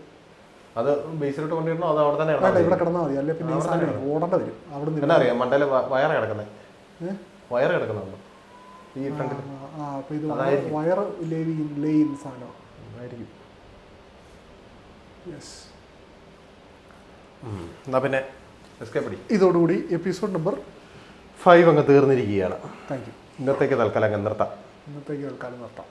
അത് ബേസിലോട്ട് കൊണ്ടിരുന്നോ? അത് അവിടെ തന്നെ വേണ്ട, ഇവിടെ കിടന്നാൽ മതി. അല്ലെ പിന്നെ ഈ സാധനം ഓടേണ്ട വരും. അവിടെ നിന്ന് എന്നാ അറിയാം, മണ്ടയിൽ വയറ് കിടക്കുന്നത്. വയറ് കിടക്കുന്നുണ്ടോ ഈ ഫ്രണ്ടിൽ? ആ അപ്പോൾ ഇത് വയറ് ലേ ചെയ്യുന്ന സാധനമായിരിക്കും. യെസ്. എന്നാ പിന്നെ എസ്കേപ്പ് അടി. ഇതോടുകൂടി എപ്പിസോഡ് നമ്പർ 5 അങ്ങ് തീർന്നിരിക്കുകയാണ്. Thank you. ഇന്നത്തേക്ക് തൽക്കാലം അങ്ങ് നിർത്താം. ഇന്നത്തേക്ക് തൽക്കാലം നിർത്താം.